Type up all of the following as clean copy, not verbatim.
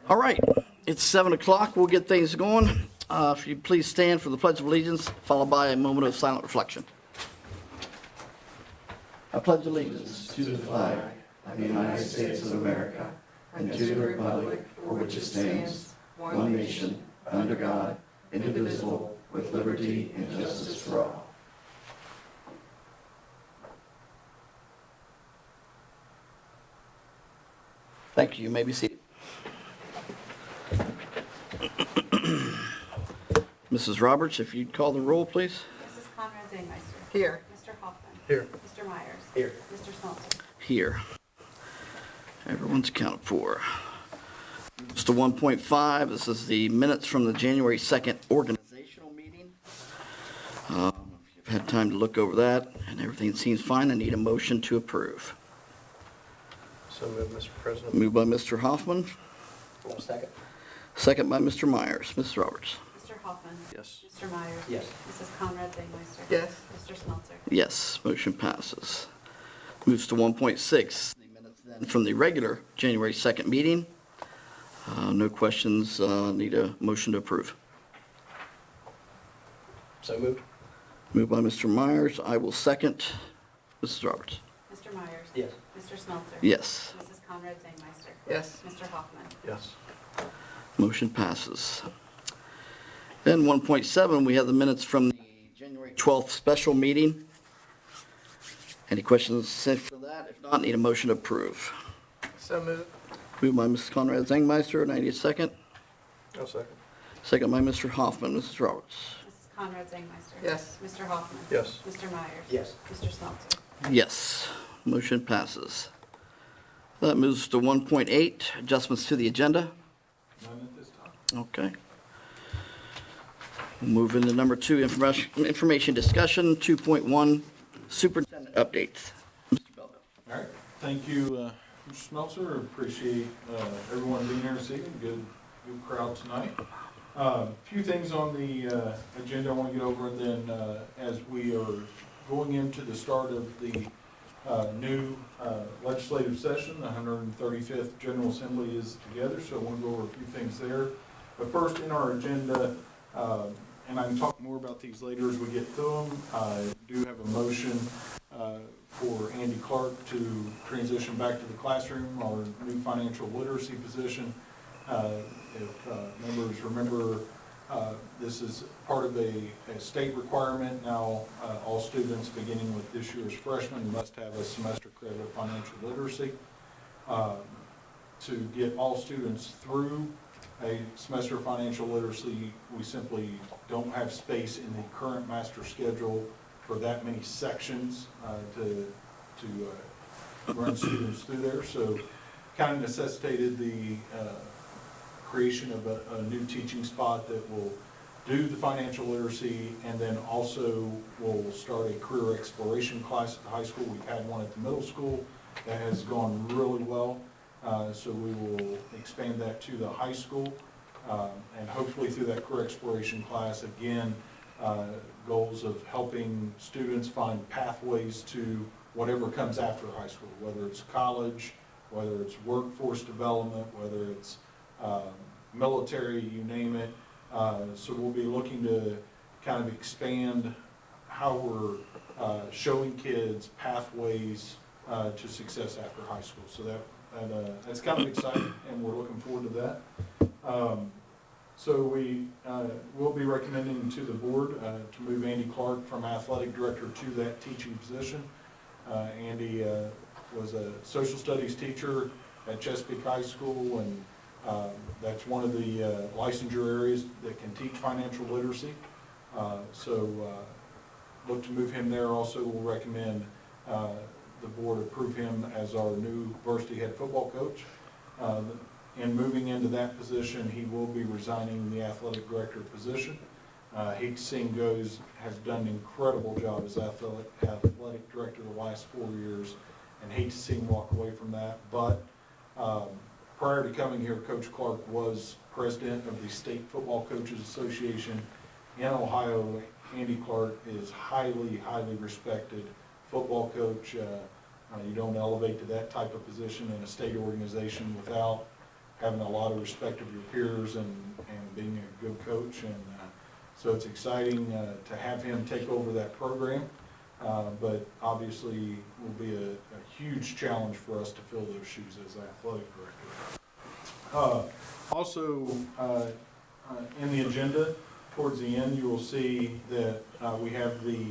All right, it's 7 o'clock. We'll get things going. If you please stand for the Pledge of Allegiance, followed by a moment of silent reflection. I pledge allegiance to the flag of the United States of America and to the republic for which it stands, one nation, under God, indivisible, with liberty and justice for all. Thank you. You may be seated. Mrs. Roberts, if you'd call the roll, please. Mrs. Conrad Zainmeister. Here. Mr. Hoffman. Here. Mr. Myers. Here. Mr. Smeltzer. Here. Everyone's accounted for. It's to 1.5. This is the minutes from the January 2nd organizational meeting. If you've had time to look over that and everything seems fine, I need a motion to approve. So moved, Mr. President. Moved by Mr. Hoffman, Second. second by Mr. Myers. Mrs. Roberts. Mr. Hoffman. Yes. Mr. Myers. Yes. Mrs. Conrad Zainmeister. Yes. Mr. Smeltzer. Yes, motion passes. Moves to 1.6, the minutes then from the regular January 2nd meeting. No questions, need a motion to approve. So moved. Moved by Mr. Myers, I will second. Mrs. Roberts. Mr. Myers. Yes. Mr. Smeltzer. Yes, Mrs. Conrad Zainmeister. Yes. Mr. Hoffman. Yes. motion passes. Then 1.7, we have the minutes from the January 12th special meeting. Any questions for that? If not, need a motion to approve. So moved. Moved by Mrs. Conrad Zangmeister, and I need a second. No second. Second by Mr. Hoffman. Mrs. Roberts. Mrs. Conrad Zainmeister. Yes. Mr. Hoffman. Yes. Mr. Myers. Yes. Mr. Smeltzer. Yes, motion passes. That moves to 1.8, adjustments to the agenda. None at this time. Okay. We'll move into number 2, information discussion. 2.1, superintendent updates. Mr. Belville. All right, thank you, Mr. Smeltzer. Appreciate everyone being here this evening. Good crowd tonight. A few things on the agenda I want to get over, and then as we are going into the start of the new legislative session, the 135th General Assembly is together, so I want to go over a few things there. But first, in our agenda, and I can talk more about these later as we get through them, I do have a motion for Andy Clark to transition back to the classroom, our new financial literacy position. If members remember, this is part of a state requirement now. All students beginning with this year's freshmen must have a semester credit of financial literacy. To get all students through a semester of financial literacy, we simply don't have space in the current master schedule for that many sections to run students through there. So kind of necessitated the creation of a new teaching spot that will do the financial literacy, and then also will start a career exploration class at the high school. We've had one at the middle school that has gone really well. So we will expand that to the high school, and hopefully through that career exploration class, again, goals of helping students find pathways to whatever comes after high school, whether it's college, whether it's workforce development, whether it's military, you name it. So we'll be looking to kind of expand how we're showing kids pathways to success after high school. So that's kind of exciting, and we're looking forward to that. So we will be recommending to the board to move Andy Clark from athletic director to that teaching position. Andy was a social studies teacher at Chesapeake High School, and that's one of the licensure areas that can teach financial literacy. So look to move him there. Also, we'll recommend the board approve him as our new varsity head football coach. In moving into that position, he will be resigning the athletic director position. Hate to see him go. Has done an incredible job as athletic director the last 4 years, and hate to see him walk away from that. But prior to coming here, Coach Clark was president of the State Football Coaches Association in Ohio. Andy Clark is highly, highly respected football coach. You don't elevate to that type of position in a state organization without having a lot of respect of your peers and being a good coach. And so it's exciting to have him take over that program. But obviously will be a huge challenge for us to fill those shoes as athletic director. Also, in the agenda, towards the end, you will see that we have the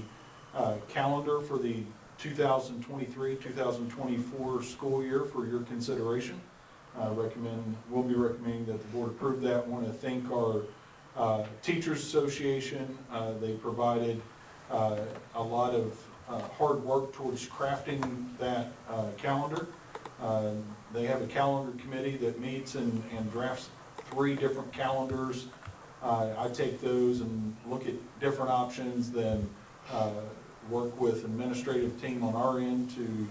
calendar for the 2023-2024 school year for your consideration. We'll be recommending that the board approve that. I want to thank our Teachers Association. They provided a lot of hard work towards crafting that calendar. They have a calendar committee that meets and drafts 3 different calendars. I take those and look at different options, then work with administrative team on our end to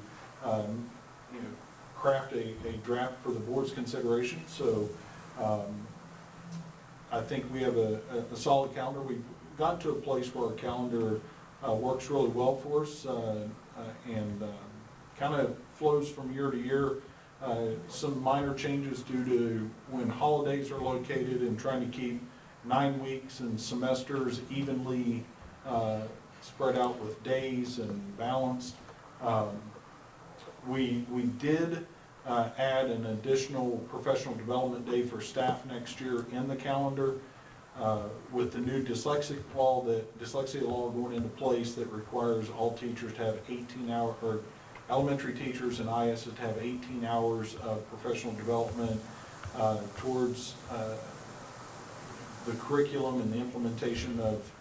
craft a draft for the board's consideration. So I think we have a solid calendar. We've gotten to a place where our calendar works really well for us and kind of flows from year to year. Some minor changes due to when holidays are located and trying to keep 9 weeks and semesters evenly spread out with days and balanced. We did add an additional professional development day for staff next year in the calendar. With the new dyslexia law going into place that requires all teachers to have 18-hour, or elementary teachers and IS to have 18 hours of professional development towards the curriculum and the implementation of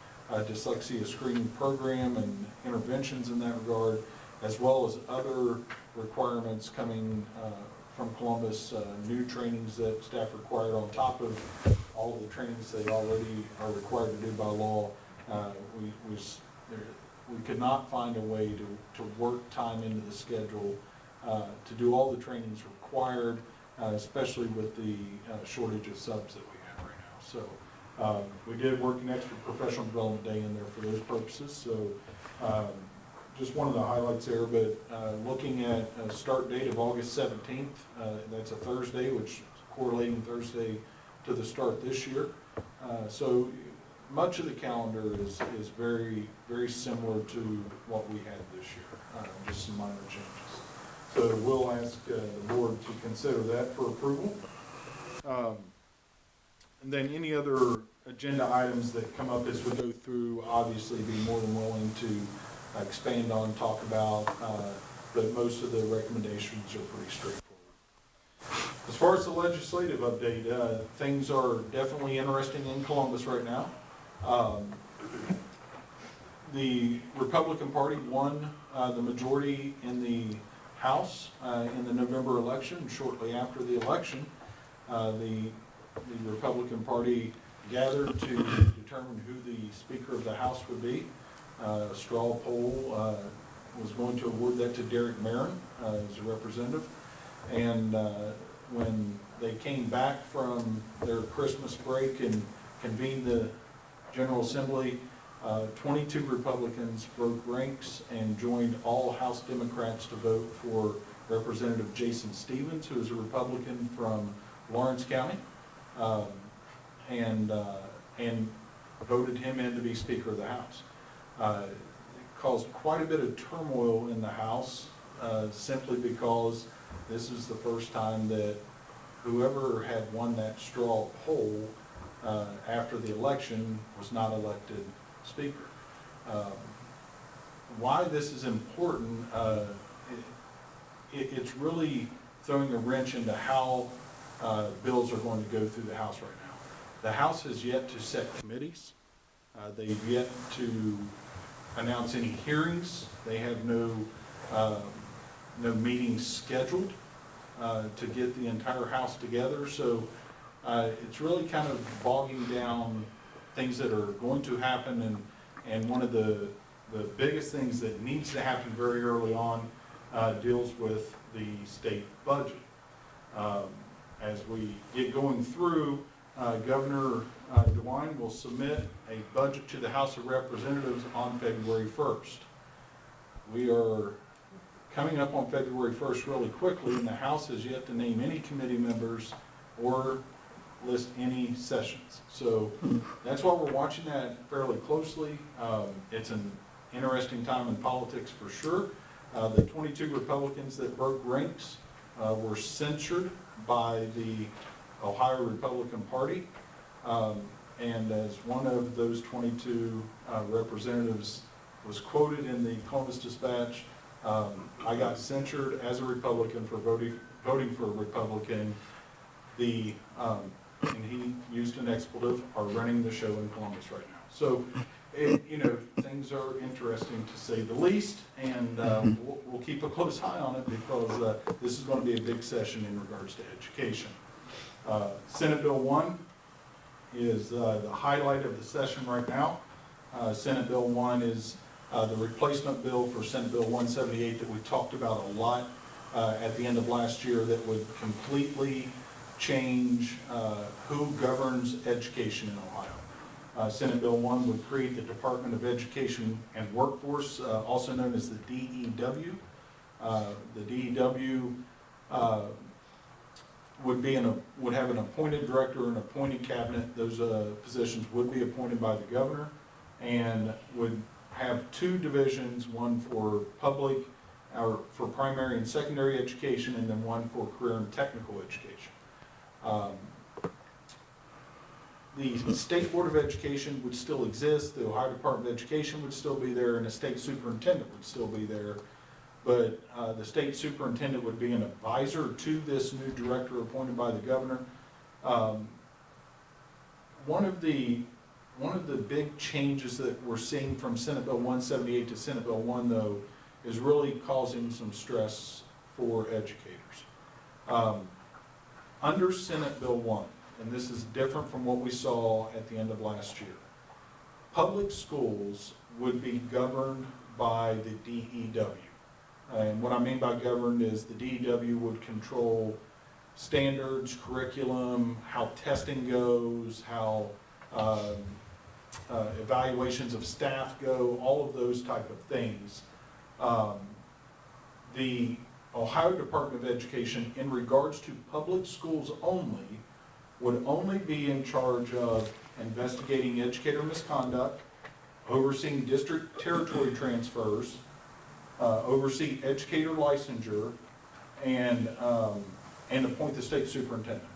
dyslexia screening program and interventions in that regard, as well as other requirements coming from Columbus, new trainings that staff required on top of all of the trainings they already are required to do by law. We could not find a way to work time into the schedule to do all the trainings required, especially with the shortage of subs that we have right now. So we did work an extra professional development day in there for those purposes. So just one of the highlights there, but looking at a start date of August 17th, that's a Thursday, which is correlating Thursday to the start this year. So much of the calendar is very, very similar to what we had this year, just some minor changes. So we'll ask the board to consider that for approval. And then any other agenda items that come up as we go through, obviously be more than willing to expand on, talk about, but most of the recommendations are pretty straightforward. As far as the legislative update, things are definitely interesting in Columbus right now. The Republican Party won the majority in the House in the November election. Shortly after the election, the Republican Party gathered to determine who the Speaker of the House would be. A straw poll was going to award that to Derek Marin as a representative. And when they came back from their Christmas break and convened the General Assembly, 22 Republicans broke ranks and joined all House Democrats to vote for Representative Jason Stevens, who is a Republican from Lawrence County, and voted him in to be Speaker of the House. It caused quite a bit of turmoil in the House, simply because this is the first time that whoever had won that straw poll after the election was not elected Speaker. Why this is important, it's really throwing a wrench into how bills are going to go through the House right now. The House has yet to set committees. They've yet to announce any hearings. They have no meetings scheduled to get the entire House together. So it's really kind of bogging down things that are going to happen. And one of the biggest things that needs to happen very early on deals with the state budget. As we get going through, Governor DeWine will submit a budget to the House of Representatives on February 1st. We are coming up on February 1st really quickly, and the House has yet to name any committee members or list any sessions. So that's why we're watching that fairly closely. It's an interesting time in politics for sure. The 22 Republicans that broke ranks were censured by the Ohio Republican Party. And as one of those 22 representatives was quoted in the Columbus Dispatch, I got censured as a Republican for voting for a Republican. And he used an expletive, are running the show in Columbus right now. So, things are interesting to say the least, and we'll keep a close eye on it because this is going to be a big session in regards to education. Senate Bill 1 is the highlight of the session right now. Senate Bill 1 is the replacement bill for Senate Bill 178 that we talked about a lot at the end of last year that would completely change who governs education in Ohio. Senate Bill 1 would create the Department of Education and Workforce, also known as the DEW. The DEW would have an appointed director and appointed cabinet. Those positions would be appointed by the governor and would have two divisions, one for public or for primary and secondary education, and then one for career and technical education. The State Board of Education would still exist, the Ohio Department of Education would still be there, and the state superintendent would still be there. But the state superintendent would be an advisor to this new director appointed by the governor. One of the big changes that we're seeing from Senate Bill 178 to Senate Bill 1, though, is really causing some stress for educators. Under Senate Bill 1, and this is different from what we saw at the end of last year, public schools would be governed by the DEW. And what I mean by governed is the DEW would control standards, curriculum, how testing goes, how evaluations of staff go, all of those type of things. The Ohio Department of Education, in regards to public schools only, would only be in charge of investigating educator misconduct, overseeing district territory transfers, oversee educator licensure, and appoint the state superintendent.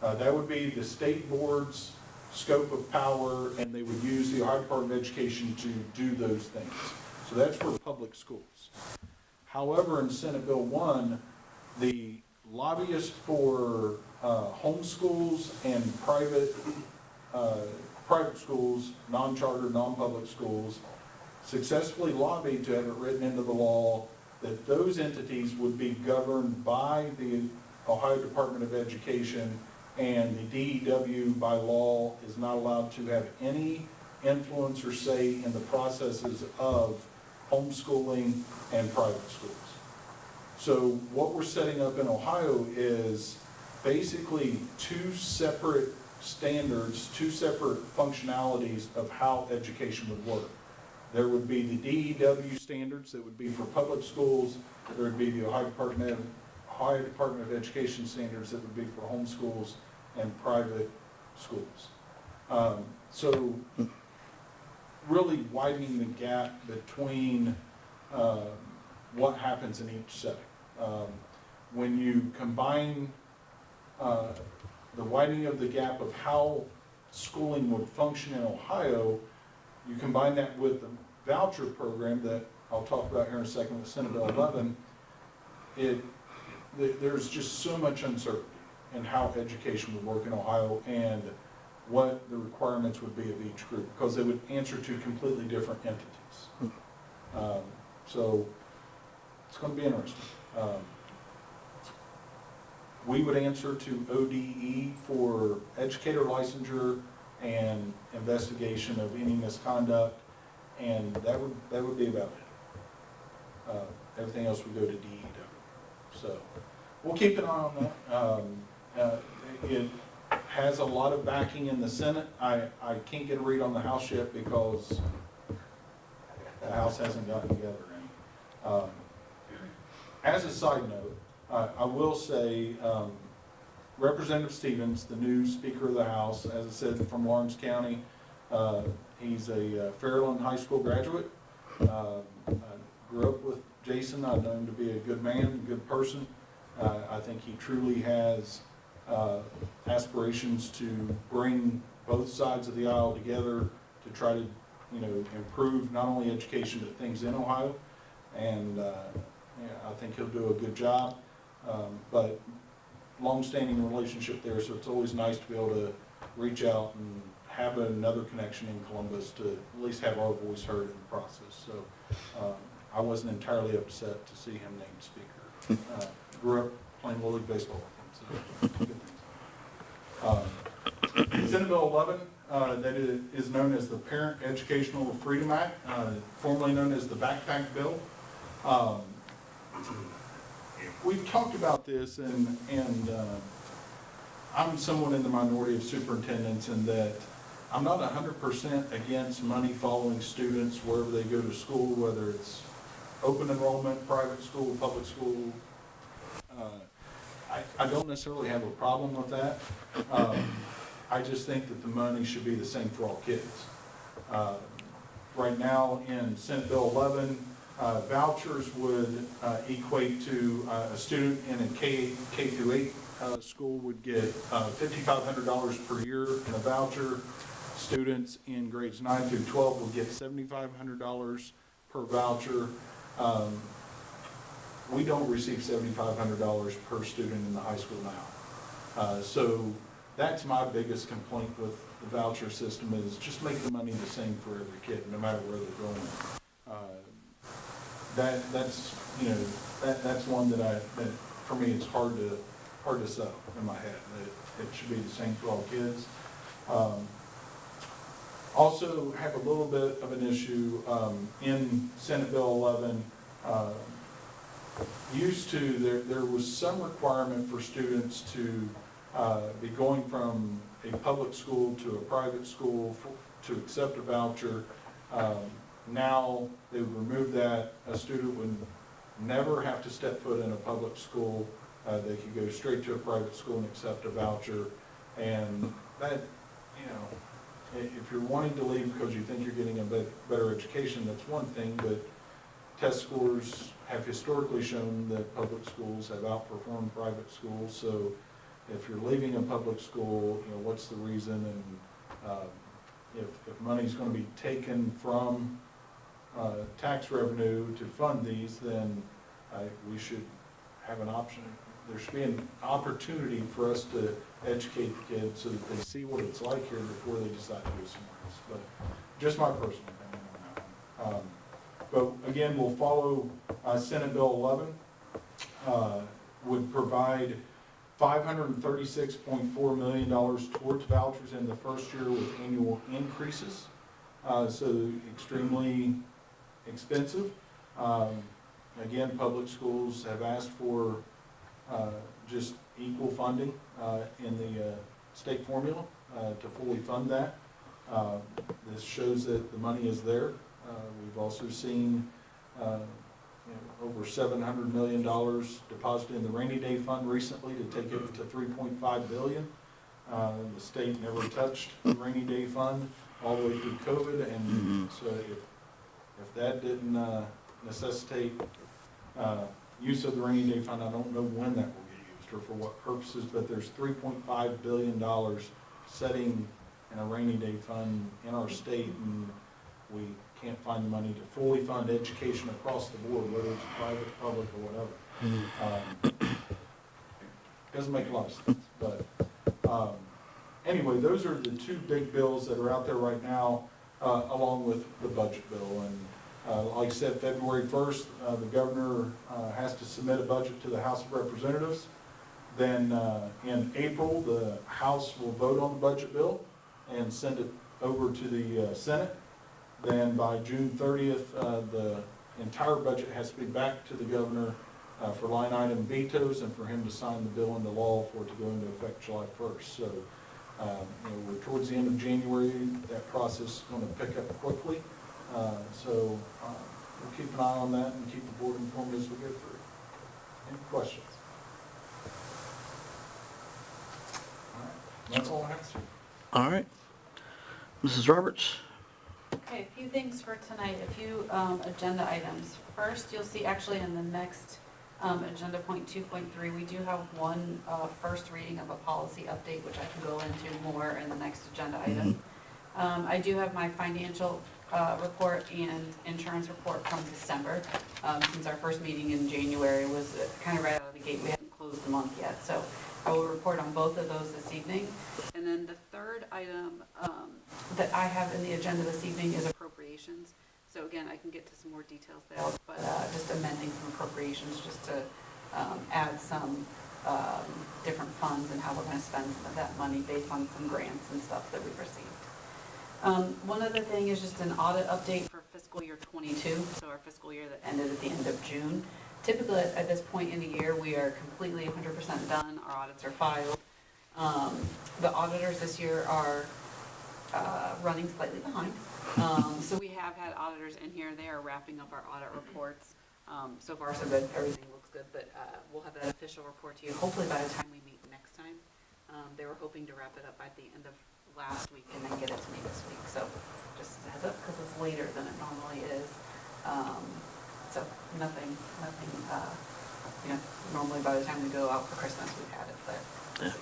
That would be the state board's scope of power, and they would use the Ohio Department of Education to do those things. So that's for public schools. However, in Senate Bill 1, the lobbyists for homeschools and private schools, non-charter, non-public schools, successfully lobbied to have it written into the law that those entities would be governed by the Ohio Department of Education, and the DEW by law is not allowed to have any influence or say in the processes of homeschooling and private schools. So what we're setting up in Ohio is basically two separate standards, two separate functionalities of how education would work. There would be the DEW standards that would be for public schools. There would be the Ohio Department of Education standards that would be for homeschools and private schools. So really widening the gap between what happens in each setting. When you combine the widening of the gap of how schooling would function in Ohio, you combine that with the voucher program that I'll talk about here in a second with Senate Bill 11, there's just so much uncertainty in how education would work in Ohio and what the requirements would be of each group, because they would answer to completely different entities. So it's going to be interesting. We would answer to ODE for educator licensure and investigation of any misconduct, and that would be about it. Everything else would go to DEW. So we'll keep an eye on that. It has a lot of backing in the Senate. I can't get a read on the House yet because the House hasn't gotten together any. As a side note, I will say Representative Stevens, the new Speaker of the House, as I said, from Lawrence County. He's a Fairland High School graduate. I grew up with Jason. I know him to be a good man, a good person. I think he truly has aspirations to bring both sides of the aisle together to try to, improve not only education but things in Ohio. And I think he'll do a good job. But long-standing relationship there, so it's always nice to be able to reach out and have another connection in Columbus to at least have our voice heard in the process. So I wasn't entirely upset to see him named Speaker. Grew up playing Little League baseball with him, so good things. Senate Bill 11, that is known as the Parent Educational Freedom Act, formerly known as the Backpack Bill. We've talked about this, and I'm somewhat in the minority of superintendents in that I'm not 100% against money following students wherever they go to school, whether it's open enrollment, private school, public school. I don't necessarily have a problem with that. I just think that the money should be the same for all kids. Right now in Senate Bill 11, vouchers would equate to a student in a K through 8 school would get $5,500 per year in a voucher. Students in grades 9 through 12 will get $7,500 per voucher. We don't receive $7,500 per student in the high school now. So that's my biggest complaint with the voucher system is just make the money the same for every kid, no matter where they're going. That's one that for me it's hard to sell in my head. It should be the same for all kids. Also have a little bit of an issue in Senate Bill 11. There was some requirement for students to be going from a public school to a private school to accept a voucher. Now they would remove that. A student would never have to step foot in a public school. They could go straight to a private school and accept a voucher. And that, if you're wanting to leave because you think you're getting a better education, that's one thing, but test scores have historically shown that public schools have outperformed private schools. So if you're leaving a public school, what's the reason? And if money's going to be taken from tax revenue to fund these, then we should have an option. There should be an opportunity for us to educate the kids so that they see what it's like here before they decide to go somewhere else. But just my personal opinion on that one. But again, we'll follow Senate Bill 11, would provide $536.4 million towards vouchers in the first year with annual increases. So extremely expensive. Again, public schools have asked for just equal funding in the state formula to fully fund that. This shows that the money is there. We've also seen over $700 million deposited in the rainy day fund recently to take it to $3.5 billion. The state never touched the rainy day fund all the way through COVID, and so if that didn't necessitate use of the rainy day fund, I don't know when that will get used or for what purposes, but there's $3.5 billion sitting in a rainy day fund in our state, and we can't find the money to fully fund education across the board, whether it's private, public, or whatever. Doesn't make a lot of sense, but anyway, those are the two big bills that are out there right now, along with the budget bill. And like I said, February 1st, the governor has to submit a budget to the House of Representatives. Then in April, the House will vote on the budget bill and send it over to the Senate. Then by June 30th, the entire budget has to be back to the governor for line item vetoes and for him to sign the bill into law for it to go into effect July 1st. So we're towards the end of January. That process is going to pick up quickly. So we'll keep an eye on that and keep the board informed as we go through. Any questions? That's all I have, sir. All right. Mrs. Roberts? Okay, a few things for tonight, a few agenda items. First, you'll see actually in the next agenda point 2.3, we do have one first reading of a policy update, which I can go into more in the next agenda item. I do have my financial report and insurance report from December, since our first meeting in January was kind of right out of the gate. We hadn't closed the month yet, so I will report on both of those this evening. And then the third item that I have in the agenda this evening is appropriations. So again, I can get to some more details there, but just amending some appropriations just to add some different funds and how we're going to spend some of that money based on some grants and stuff that we've received. One other thing is just an audit update for fiscal year '22, so our fiscal year that ended at the end of June. Typically, at this point in the year, we are completely 100% done, our audits are filed. The auditors this year are running slightly behind. So we have had auditors in here, they are wrapping up our audit reports. So far so good, everything looks good, but we'll have that official report to you hopefully by the time we meet next time. They were hoping to wrap it up by the end of last week and then get it to me this week. So just a heads up, because it's later than it normally is. So nothing, normally by the time we go out for Christmas, we've had it, but. Yeah.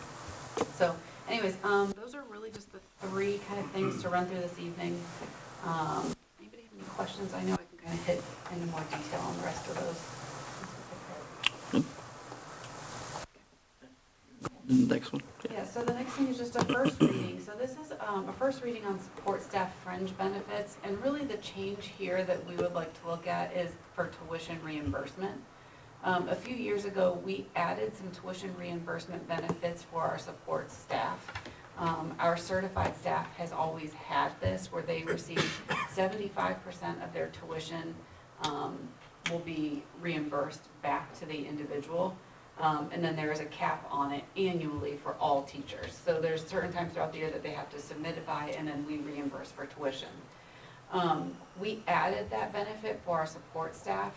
So anyways, those are really just the three kind of things to run through this evening. Anybody have any questions? I know I can kind of hit into more detail on the rest of those. The next one? Yeah, so the next thing is just a first reading. So this is a first reading on support staff fringe benefits, and really the change here that we would like to look at is for tuition reimbursement. A few years ago, we added some tuition reimbursement benefits for our support staff. Our certified staff has always had this, where they receive 75% of their tuition will be reimbursed back to the individual. And then there is a cap on it annually for all teachers. So there's certain times throughout the year that they have to submit it by, and then we reimburse for tuition. We added that benefit for our support staff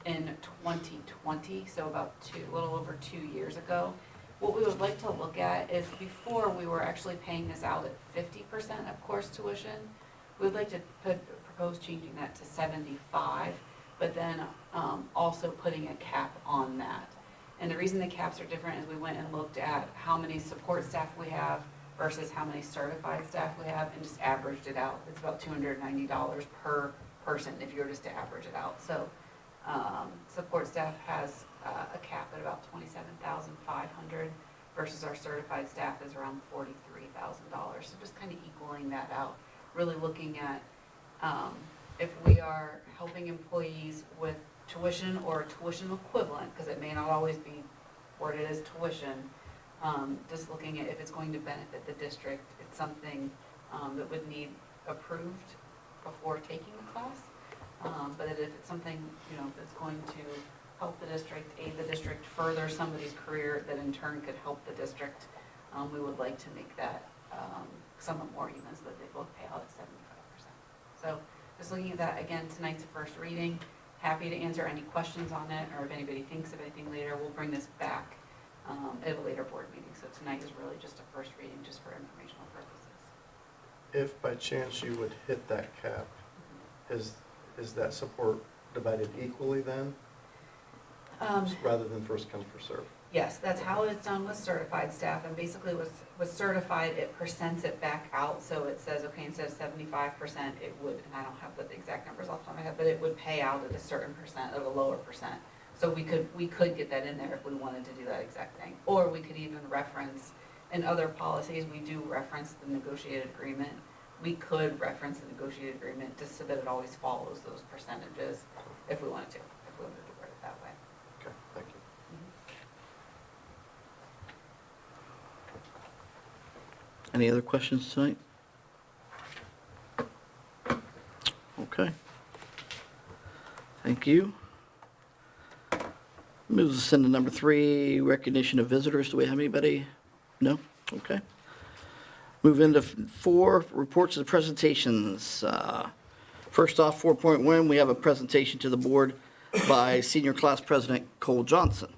in 2020, so about a little over 2 years ago. What we would like to look at is, before we were actually paying this out at 50% of course tuition. We would like to propose changing that to 75%. But then also putting a cap on that. And the reason the caps are different is we went and looked at how many support staff we have versus how many certified staff we have, and just averaged it out. It's about $290 per person if you were just to average it out. So support staff has a cap at about $27,500 versus our certified staff is around $43,000. So just kind of equaling that out, really looking at if we are helping employees with tuition or tuition equivalent, because it may not always be worded as tuition, just looking at if it's going to benefit the district, it's something that would need approved before taking the class. But if it's something, that's going to help the district, aid the district, further somebody's career that in turn could help the district, we would like to make that somewhat more even, so that they both pay out at 75%. So just looking at that, again, tonight's a first reading. Happy to answer any questions on it, or if anybody thinks of anything later, we'll bring this back at a later board meeting. So tonight is really just a first reading, just for informational purposes. If by chance you would hit that cap, is that support divided equally then? Rather than first come, first serve? Yes, that's how it's done with certified staff, and basically with certified, it percents it back out, so it says, okay, instead of 75%, it would, and I don't have the exact numbers off the top of my head, but it would pay out at a certain percent of a lower percent. So we could get that in there if we wanted to do that exact thing, or we could even reference, in other policies, we do reference the negotiated agreement. We could reference the negotiated agreement just so that it always follows those percentages if we wanted to word it that way. Okay, thank you. Any other questions tonight? Okay. Thank you. Moves us into number 3, recognition of visitors. Do we have anybody? No? Okay. Move into 4, reports and presentations. First off, 4.1, we have a presentation to the board by Senior Class President Cole Johnson.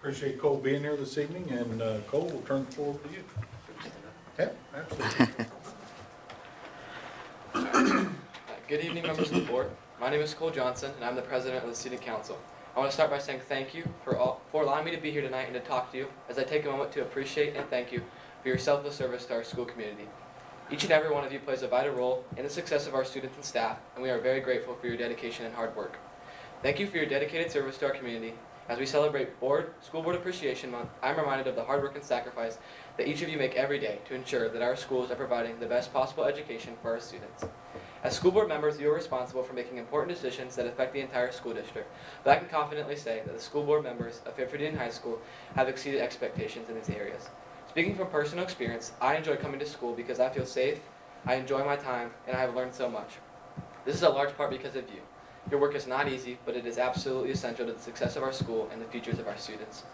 Appreciate Cole being here this evening, and Cole, we'll turn the floor over to you. Yeah, absolutely. Good evening, members of the board. My name is Cole Johnson, and I'm the president of the Student Council. I want to start by saying thank you for allowing me to be here tonight and to talk to you, as I take a moment to appreciate and thank you for your selfless service to our school community. Each and every one of you plays a vital role in the success of our students and staff, and we are very grateful for your dedication and hard work. Thank you for your dedicated service to our community. As we celebrate School Board Appreciation Month, I'm reminded of the hard work and sacrifice that each of you make every day to ensure that our schools are providing the best possible education for our students. As school board members, you are responsible for making important decisions that affect the entire school district, but I can confidently say that the school board members of Fairfield Union High School have exceeded expectations in these areas. Speaking from personal experience, I enjoy coming to school because I feel safe, I enjoy my time, and I have learned so much. This is a large part because of you. Your work is not easy, but it is absolutely essential to the success of our school and the futures of our students.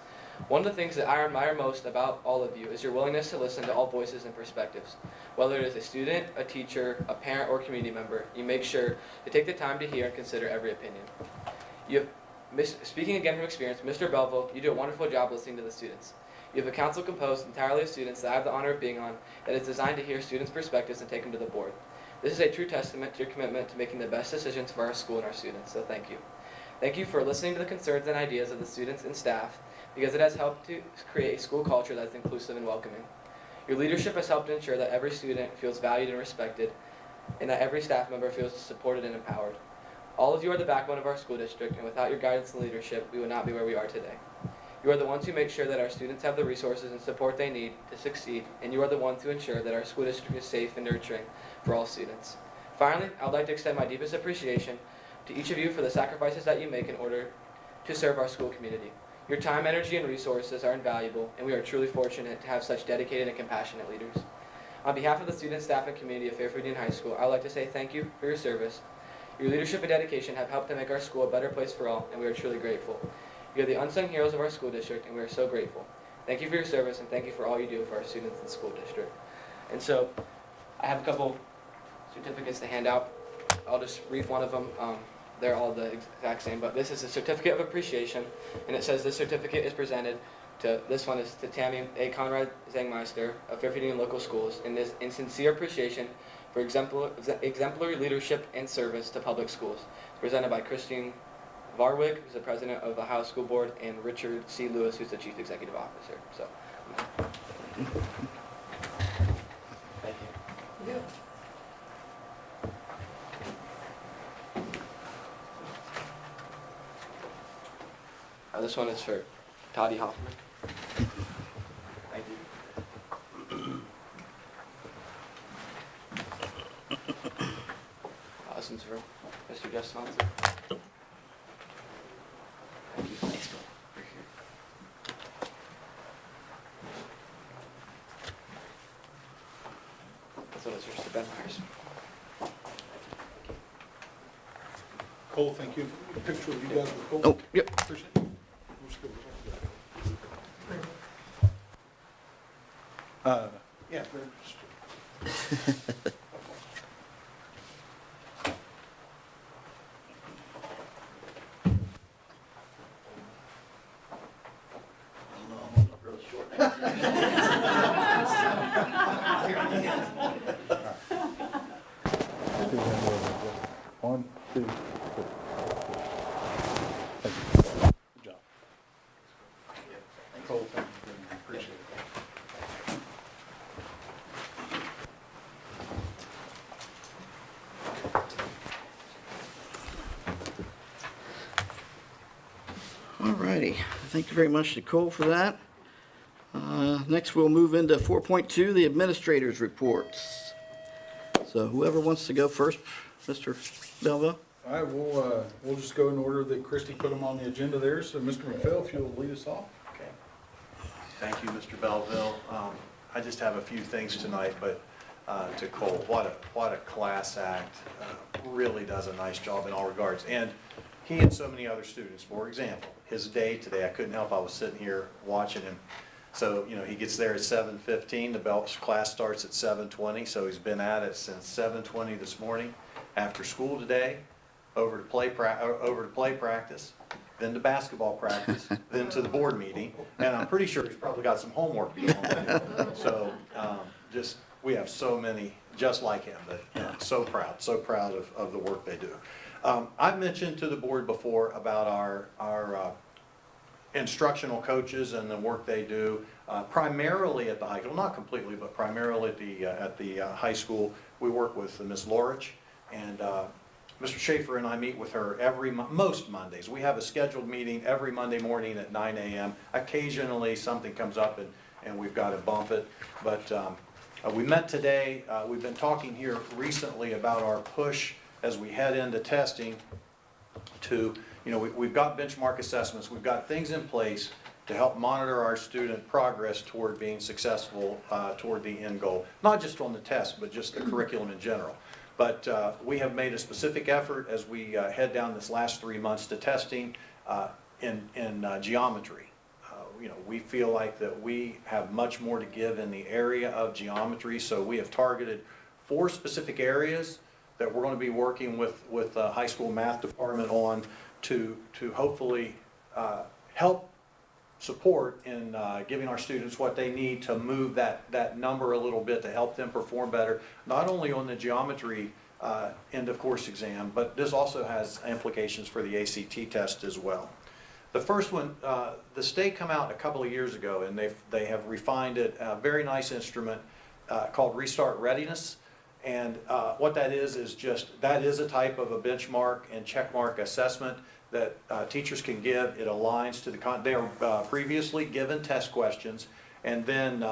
One of the things that I admire most about all of you is your willingness to listen to all voices and perspectives. Whether it is a student, a teacher, a parent, or community member, you make sure to take the time to hear and consider every opinion. Speaking again from experience, Mr. Belleville, you do a wonderful job listening to the students. You have a council composed entirely of students that I have the honor of being on that is designed to hear students' perspectives and take them to the board. This is a true testament to your commitment to making the best decisions for our school and our students, so thank you. Thank you for listening to the concerns and ideas of the students and staff, because it has helped to create a school culture that is inclusive and welcoming. Your leadership has helped to ensure that every student feels valued and respected, and that every staff member feels supported and empowered. All of you are the backbone of our school district, and without your guidance and leadership, we would not be where we are today. You are the ones who make sure that our students have the resources and support they need to succeed, and you are the ones who ensure that our school district is safe and nurturing for all students. Finally, I would like to extend my deepest appreciation to each of you for the sacrifices that you make in order to serve our school community. Your time, energy, and resources are invaluable, and we are truly fortunate to have such dedicated and compassionate leaders. On behalf of the student, staff, and community of Fairfield Union High School, I would like to say thank you for your service. Your leadership and dedication have helped to make our school a better place for all, and we are truly grateful. You are the unsung heroes of our school district, and we are so grateful. Thank you for your service, and thank you for all you do for our students in the school district. And so, I have a couple certificates to hand out. I'll just read one of them. They're all the exact same, but this is a certificate of appreciation, and it says this certificate is presented to, this one is to Tammy A. Conrad Zangmeister of Fairfield Union Local Schools, in sincere appreciation for exemplary leadership and service to public schools. It's presented by Christine Varwig, who's the president of the Ohio School Board, and Richard C. Lewis, who's the chief executive officer. So, thank you. This one is for Toddy Hoffman. Thank you. This one's for Mr. Jeff Swanson. Thank you. Thanks, Bill. Right here. This one is for Mr. Ben Myers. Cole, thank you. Picture of you guys with Cole. Oh, yep. Appreciate it. Yeah. One, two, three. Thank you. Good job. Cole, thank you. Appreciate it. All righty. Thank you very much, Nicole, for that. Next, we'll move into 4.2, the administrators' reports. So whoever wants to go first, Mr. Belleville? All right, we'll just go in order that Christie put them on the agenda there. So Mr. McPhail, if you'll lead us off. Okay. Thank you, Mr. Belleville. I just have a few things tonight, but to Cole, what a class act. Really does a nice job in all regards. And he and so many other students, for example, his day today, I couldn't help, I was sitting here watching him. So, he gets there at 7:15, the Belts class starts at 7:20, so he's been at it since 7:20 this morning. After school today, over to play practice. then to basketball practice, then to the board meeting, and I'm pretty sure he's probably got some homework beyond that. So, we have so many just like him, but so proud of the work they do. I've mentioned to the board before about our instructional coaches and the work they do, primarily at the high school, not completely, but primarily at the high school. We work with Ms. Lorich, and Mr. Schaefer and I meet with her most Mondays. We have a scheduled meeting every Monday morning at 9 a.m. Occasionally, something comes up and we've got to bump it. But we met today. We've been talking here recently about our push as we head into testing to, we've got benchmark assessments. We've got things in place to help monitor our student progress toward being successful toward the end goal. Not just on the test, but just the curriculum in general. But we have made a specific effort as we head down this last 3 months to testing in geometry. We feel like that we have much more to give in the area of geometry, so we have targeted 4 specific areas that we're going to be working with the high school math department on to hopefully help support in giving our students what they need to move that number a little bit to help them perform better, not only on the geometry end of course exam, but this also has implications for the ACT test as well. The first one, the state come out a couple of years ago and they have refined it, a very nice instrument called Restart Readiness. And what that is that is a type of a benchmark and checkmark assessment that teachers can give. It aligns to they are previously given test questions, and then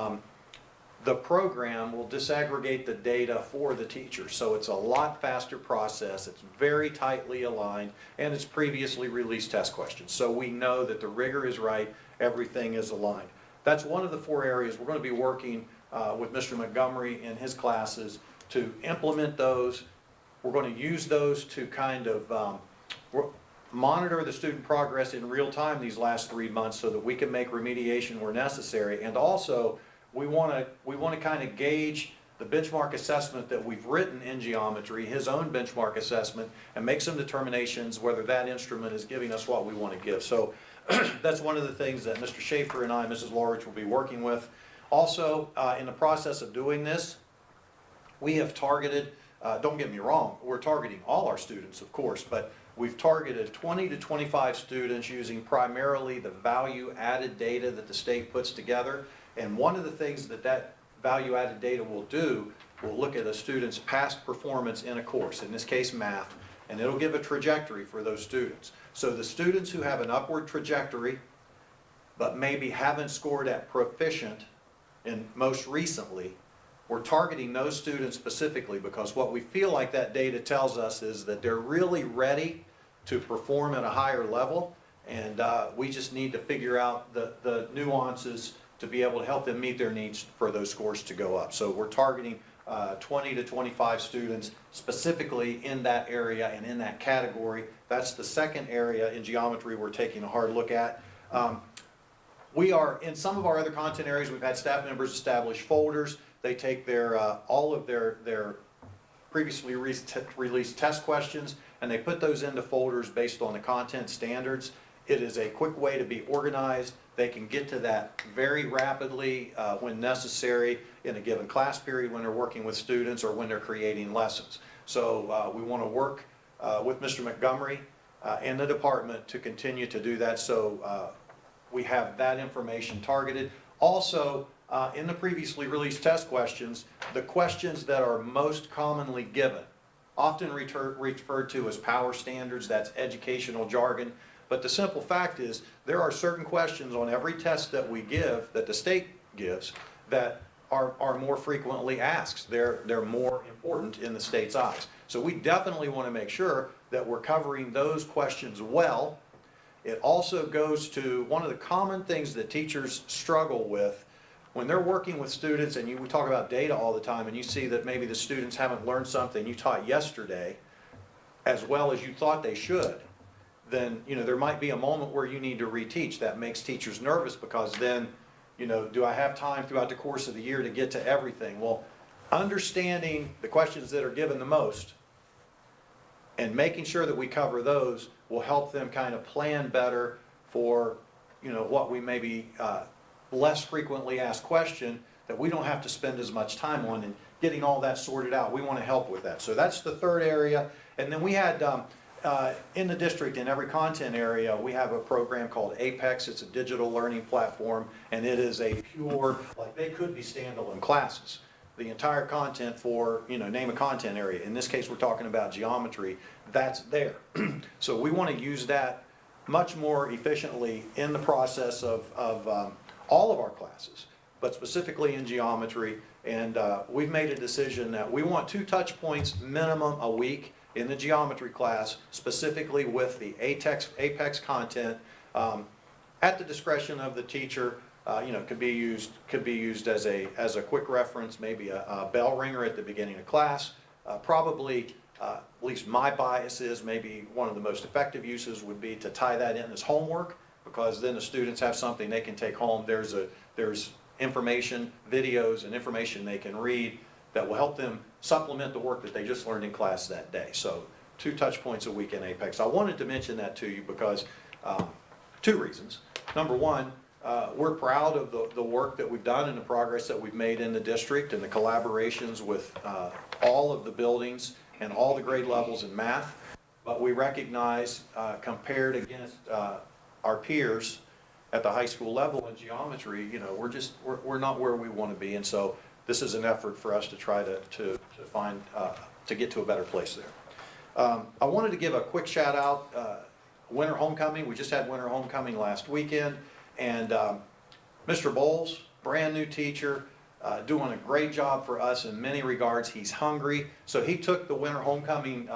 the program will disaggregate the data for the teacher. So it's a lot faster process, it's very tightly aligned, and it's previously released test questions. So we know that the rigor is right, everything is aligned. That's one of the 4 areas we're going to be working with Mr. Montgomery in his classes to implement those. We're going to use those to kind of monitor the student progress in real time these last 3 months so that we can make remediation where necessary. And also, we want to kind of gauge the benchmark assessment that we've written in geometry, his own benchmark assessment, and make some determinations whether that instrument is giving us what we want to give. So that's one of the things that Mr. Schaefer and I, Mrs. Lorich, will be working with. Also, in the process of doing this, we have targeted, don't get me wrong, we're targeting all our students, of course, but we've targeted 20 to 25 students using primarily the value-added data that the state puts together. And one of the things that value-added data will do, will look at a student's past performance in a course, in this case math, and it'll give a trajectory for those students. So the students who have an upward trajectory, but maybe haven't scored at proficient in most recently, we're targeting those students specifically because what we feel like that data tells us is that they're really ready to perform at a higher level, and we just need to figure out the nuances to be able to help them meet their needs for those scores to go up. So we're targeting 20 to 25 students specifically in that area and in that category. That's the second area in geometry we're taking a hard look at. We are, in some of our other content areas, we've had staff members establish folders. They take all of their previously released test questions and they put those into folders based on the content standards. It is a quick way to be organized. They can get to that very rapidly when necessary in a given class period when they're working with students or when they're creating lessons. So we want to work with Mr. Montgomery and the department to continue to do that, so we have that information targeted. Also, in the previously released test questions, the questions that are most commonly given, often referred to as power standards, that's educational jargon, but the simple fact is there are certain questions on every test that we give, that the state gives, that are more frequently asked. They're more important in the state's eyes. So we definitely want to make sure that we're covering those questions well. It also goes to one of the common things that teachers struggle with when they're working with students, and we talk about data all the time, and you see that maybe the students haven't learned something you taught yesterday as well as you thought they should, then there might be a moment where you need to reteach. That makes teachers nervous because then, do I have time throughout the course of the year to get to everything? Well, understanding the questions that are given the most And making sure that we cover those will help them kind of plan better for, what we maybe less frequently asked question that we don't have to spend as much time on and getting all that sorted out. We want to help with that. So that's the third area. And then we had, in the district, in every content area, we have a program called Apex. It's a digital learning platform, and it is a pure, like they could be standalone classes. The entire content for, name a content area. In this case, we're talking about geometry. That's there. So we want to use that much more efficiently in the process of all of our classes, but specifically in geometry. And we've made a decision that we want 2 touch points minimum a week in the geometry class, specifically with the Apex content, at the discretion of the teacher. Could be used as a quick reference, maybe a bell ringer at the beginning of class. Probably, at least my bias is, maybe one of the most effective uses would be to tie that in as homework, because then the students have something they can take home. There's information, videos, and information they can read that will help them supplement the work that they just learned in class that day. So 2 touch points a week in Apex. I wanted to mention that to you because 2 reasons. Number one, we're proud of the work that we've done and the progress that we've made in the district and the collaborations with all of the buildings and all the grade levels in math. But we recognize, compared against our peers at the high school level in geometry, we're not where we want to be. And so this is an effort for us to try to find, to get to a better place there. I wanted to give a quick shout out, winter homecoming. We just had winter homecoming last weekend. And Mr. Bowles, brand new teacher, doing a great job for us in many regards. He's hungry, so he took the winter homecoming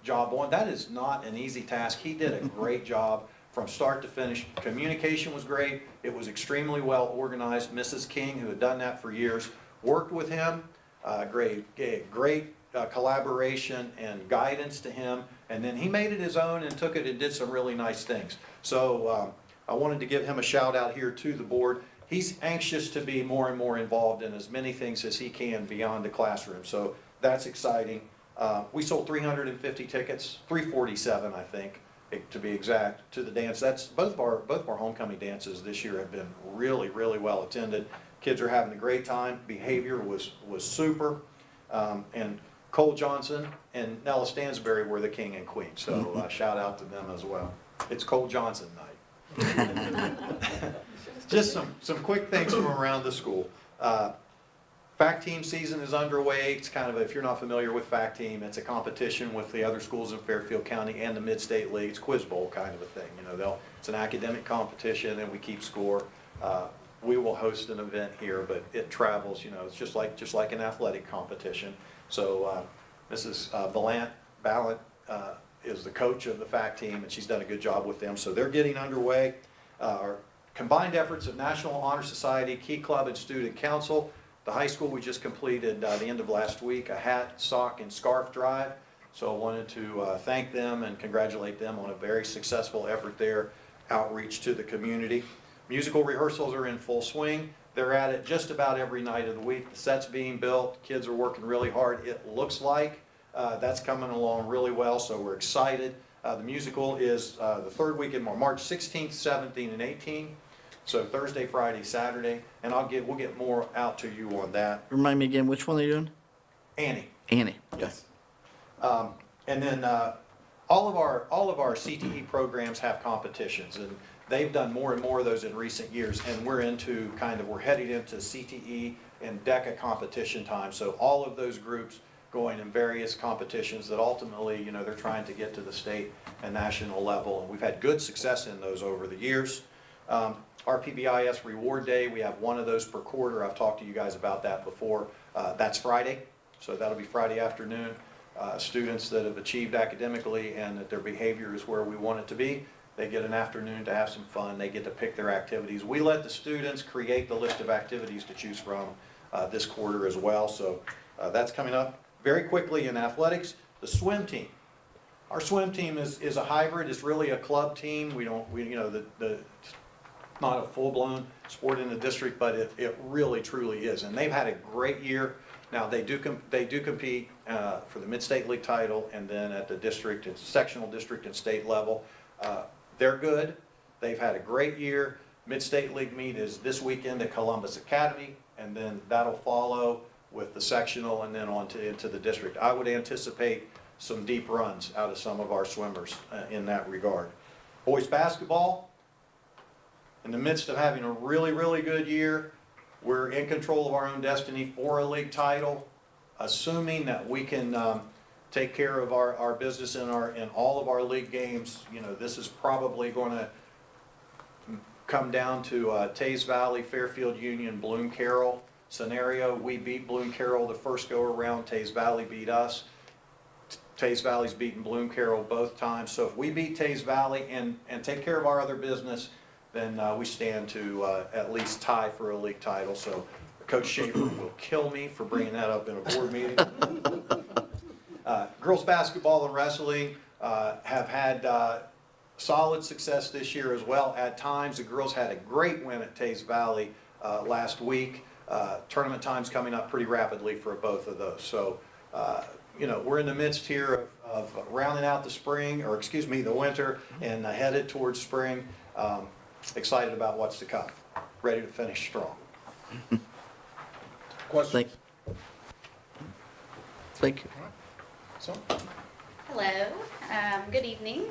job on. That is not an easy task. He did a great job from start to finish. Communication was great. It was extremely well organized. Mrs. King, who had done that for years, worked with him. Gave great collaboration and guidance to him. And then he made it his own and took it and did some really nice things. So I wanted to give him a shout out here to the board. He's anxious to be more and more involved in as many things as he can beyond the classroom. So that's exciting. We sold 350 tickets, 347 I think, to be exact, to the dance. That's both of our homecoming dances this year have been really, really well attended. Kids are having a great time. Behavior was super. And Cole Johnson and Nella Stansberry were the king and queen. So shout out to them as well. It's Cole Johnson night. Just some quick things from around the school. FAC team season is underway. It's kind of, if you're not familiar with FAC team, it's a competition with the other schools in Fairfield County and the Mid-State Leagues, Quiz Bowl kind of a thing. It's an academic competition and we keep score. We will host an event here, but it travels. It's just like an athletic competition. So Mrs. Ballant is the coach of the FAC team, and she's done a good job with them. So they're getting underway. Our combined efforts of National Honor Society, Key Club, and Student Council. The high school, we just completed the end of last week a hat, sock, and scarf drive. So I wanted to thank them and congratulate them on a very successful effort there, outreach to the community. Musical rehearsals are in full swing. They're at it just about every night of the week. The set's being built. Kids are working really hard. It looks like that's coming along really well, so we're excited. The musical is the 3rd week in March 16th, 17th, and 18th. So Thursday, Friday, Saturday, and we'll get more out to you on that. Remind me again, which one are you doing? Annie. Annie. Yes. And then all of our CTE programs have competitions, and they've done more and more of those in recent years. And we're heading into CTE and DECA competition time. So all of those groups going in various competitions that ultimately, they're trying to get to the state and national level. And we've had good success in those over the years. Our PBIS Reward Day, we have one of those per quarter. I've talked to you guys about that before. That's Friday, so that'll be Friday afternoon. Students that have achieved academically and that their behavior is where we want it to be, they get an afternoon to have some fun. They get to pick their activities. We let the students create the list of activities to choose from this quarter as well. So that's coming up. Very quickly in athletics, the swim team. Our swim team is a hybrid. It's really a club team. Not a full-blown sport in the district, but it really truly is. And they've had a great year. Now, they do compete for the Mid-State League title, and then at the district, and sectional district and state level. They're good. They've had a great year. Mid-State League meet is this weekend at Columbus Academy, and then that'll follow with the sectional and then into the district. I would anticipate some deep runs out of some of our swimmers in that regard. Boys basketball, in the midst of having a really, really good year, we're in control of our own destiny for a league title, assuming that we can take care of our business in all of our league games. You know, this is probably going to come down to Tays Valley, Fairfield Union, Bloom Carroll scenario. We beat Bloom Carroll the first go around. Tays Valley beat us. Tays Valley's beaten Bloom Carroll both times. So if we beat Tays Valley and take care of our other business, then we stand to at least tie for a league title. So Coach Schaefer will kill me for bringing that up in a board meeting. Girls basketball and wrestling have had solid success this year as well. At times, the girls had a great win at Tays Valley last week. Tournament time's coming up pretty rapidly for both of those. So, you know, we're in the midst here of rounding out the spring, or excuse me, the winter, and headed towards spring. Excited about what's to come. Ready to finish strong. Question? Thank you. So, Hello, good evening.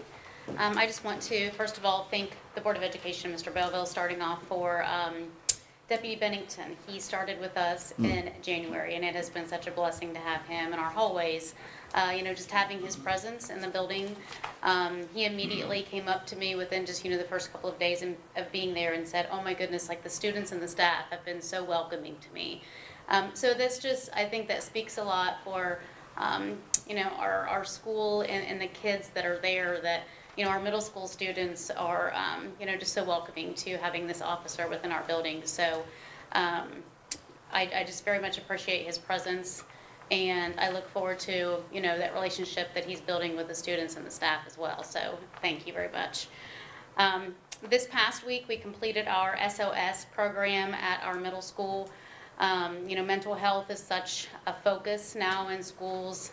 I just want to, first of all, thank the Board of Education, Mr. Belleville, starting off for Deputy Bennington. He started with us in January, and it has been such a blessing to have him in our hallways. You know, just having his presence in the building. He immediately came up to me within just, you know, the first couple of days of being there and said, oh my goodness, like the students and the staff have been so welcoming to me. So this just, I think that speaks a lot for, you know, our school and the kids that are there, that, you know, our middle school students are, you know, just so welcoming to having this officer within our building. So I just very much appreciate his presence, and I look forward to, you know, that relationship that he's building with the students and the staff as well. So thank you very much. This past week, we completed our SOS program at our middle school. You know, mental health is such a focus now in schools,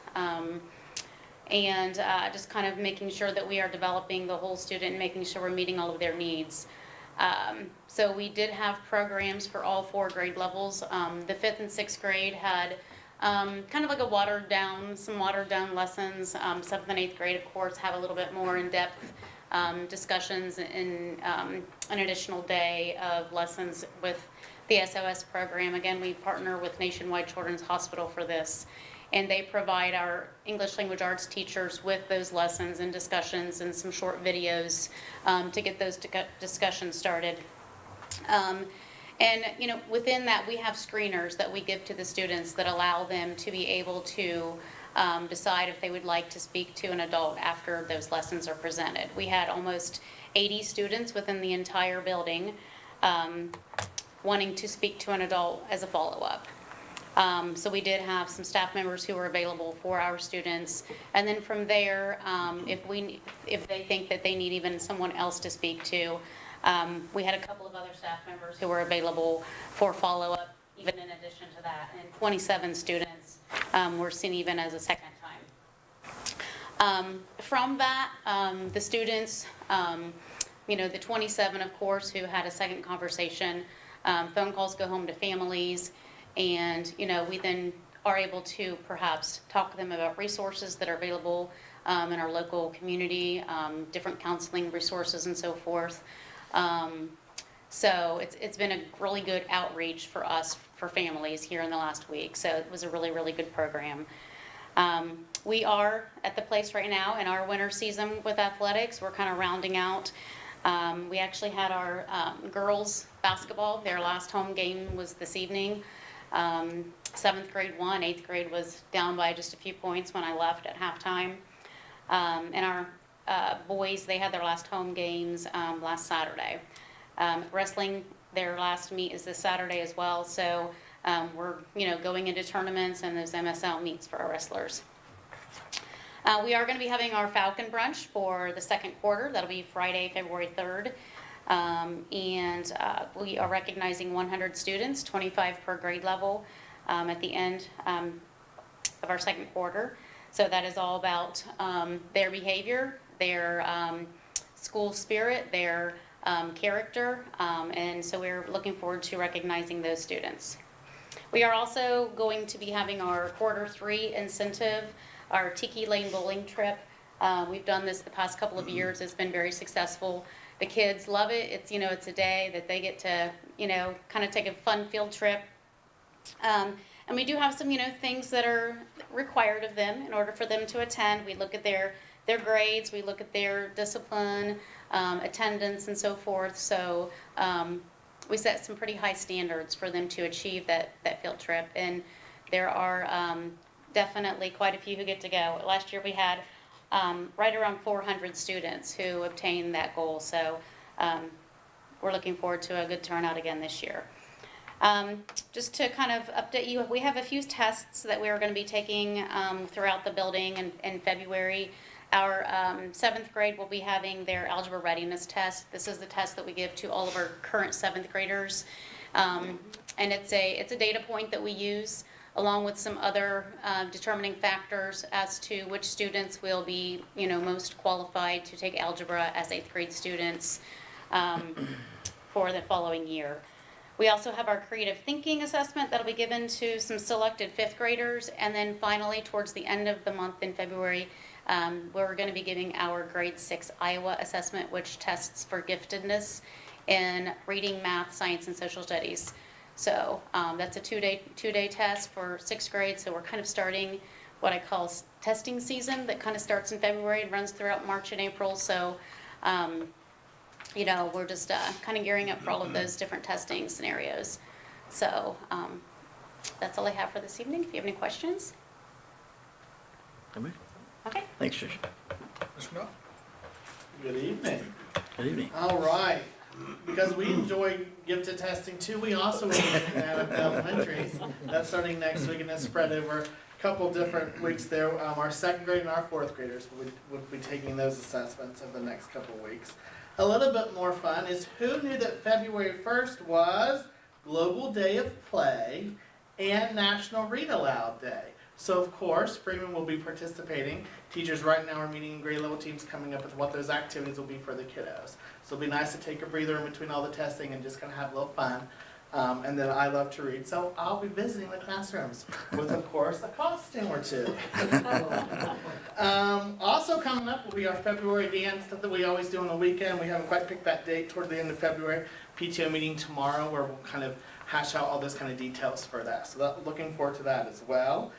and just kind of making sure that we are developing the whole student and making sure we're meeting all of their needs. So we did have programs for all 4 grade levels. The 5th and 6th grade had kind of like some watered down lessons. 7th and 8th grade, of course, have a little bit more in-depth discussions and an additional day of lessons with the SOS program. Again, we partner with Nationwide Children's Hospital for this, and they provide our English language arts teachers with those lessons and discussions and some short videos to get those discussions started. And, you know, within that, we have screeners that we give to the students that allow them to be able to decide if they would like to speak to an adult after those lessons are presented. We had almost 80 students within the entire building wanting to speak to an adult as a follow-up. So we did have some staff members who were available for our students. And then from there, if they think that they need even someone else to speak to, we had a couple of other staff members who were available for follow-up, even in addition to that. And 27 students were seen even as a second time. From that, the students, you know, the 27, of course, who had a second conversation, phone calls go home to families, and, you know, we then are able to perhaps talk to them about resources that are available in our local community, different counseling resources and so forth. So it's been a really good outreach for us, for families here in the last week. So it was a really, really good program. We are at the place right now in our winter season with athletics. We're kind of rounding out. We actually had our girls basketball. Their last home game was this evening. 7th grade won, 8th grade was down by just a few points when I left at halftime. And our boys, they had their last home games last Saturday. Wrestling, their last meet is this Saturday as well. So we're, you know, going into tournaments and those MSL meets for our wrestlers. We are going to be having our Falcon Brunch for the second quarter. That'll be Friday, February 3rd. And we are recognizing 100 students, 25 per grade level. at the end of our second quarter. So that is all about their behavior, their school spirit, their character, and so we're looking forward to recognizing those students. We are also going to be having our quarter 3 incentive, our Tiki Lane bowling trip. We've done this the past couple of years. It's been very successful. The kids love it. It's, you know, it's a day that they get to, you know, kind of take a fun field trip. And we do have some, you know, things that are required of them in order for them to attend. We look at their grades, we look at their discipline, attendance, and so forth. So we set some pretty high standards for them to achieve that field trip. And there are definitely quite a few who get to go. Last year we had right around 400 students who obtained that goal. So we're looking forward to a good turnout again this year. Just to kind of update you, we have a few tests that we are going to be taking throughout the building in February. Our 7th grade will be having their algebra readiness test. This is the test that we give to all of our current 7th graders. And it's a data point that we use along with some other determining factors as to which students will be, you know, most qualified to take algebra as 8th grade students for the following year. We also have our creative thinking assessment that'll be given to some selected 5th graders. And then finally, towards the end of the month in February, we're going to be giving our grade 6 Iowa assessment, which tests for giftedness in reading, math, science, and social studies. So that's a two-day test for 6th grade. So we're kind of starting what I call testing season that kind of starts in February and runs throughout March and April. So you know, we're just kind of gearing up for all of those different testing scenarios. So that's all I have for this evening. If you have any questions. Okay. Thanks, Tricia. Mr. Mel? Good evening. Good evening. All right. Because we enjoy gifted testing too, we also will be doing that at the elementaries. That's starting next week and that's spread over a couple different weeks there. Our 2nd grade and our 4th graders will be taking those assessments in the next couple weeks. A little bit more fun is who knew that February 1st was Global Day of Play and National Read Aloud Day. So of course, Freeman will be participating. Teachers right now are meeting in grade level teams coming up with what those activities will be for the kiddos. So it'll be nice to take a breather in between all the testing and just kind of have a little fun. And then I love to read, so I'll be visiting the classrooms with, of course, a costume or two. Also coming up will be our February dance that we always do on the weekend. We haven't quite picked that date toward the end of February. PTO meeting tomorrow where we'll kind of hash out all those kind of details for that. So looking forward to that as well.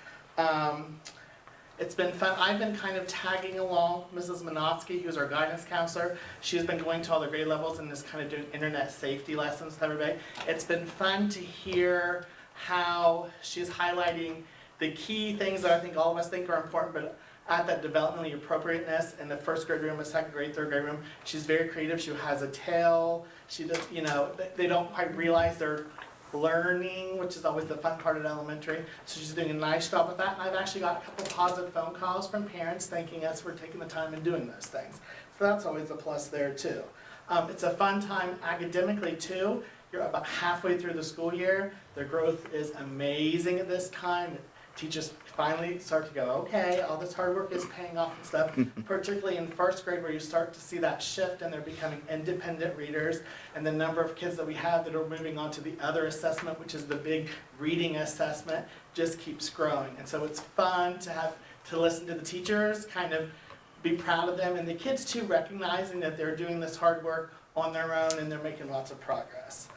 It's been fun. I've been kind of tagging along Mrs. Minotsky, who's our guidance counselor. She's been going to all the grade levels and just kind of doing internet safety lessons with everybody. It's been fun to hear how she's highlighting the key things that I think all of us think are important, but at that developmentally appropriateness in the 1st grade room, the 2nd grade, 3rd grade room. She's very creative. She has a tale. She does, you know, they don't quite realize they're learning, which is always the fun part of elementary. So she's doing a nice job with that. And I've actually got a couple positive phone calls from parents thanking us for taking the time and doing those things. So that's always a plus there too. It's a fun time academically too. You're about halfway through the school year. Their growth is amazing at this time. Teachers finally start to go, okay, all this hard work is paying off and stuff, particularly in 1st grade where you start to see that shift and they're becoming independent readers, and the number of kids that we have that are moving on to the other assessment, which is the big reading assessment, just keeps growing. And so it's fun to listen to the teachers, kind of be proud of them, and the kids too, recognizing that they're doing this hard work on their own and they're making lots of progress.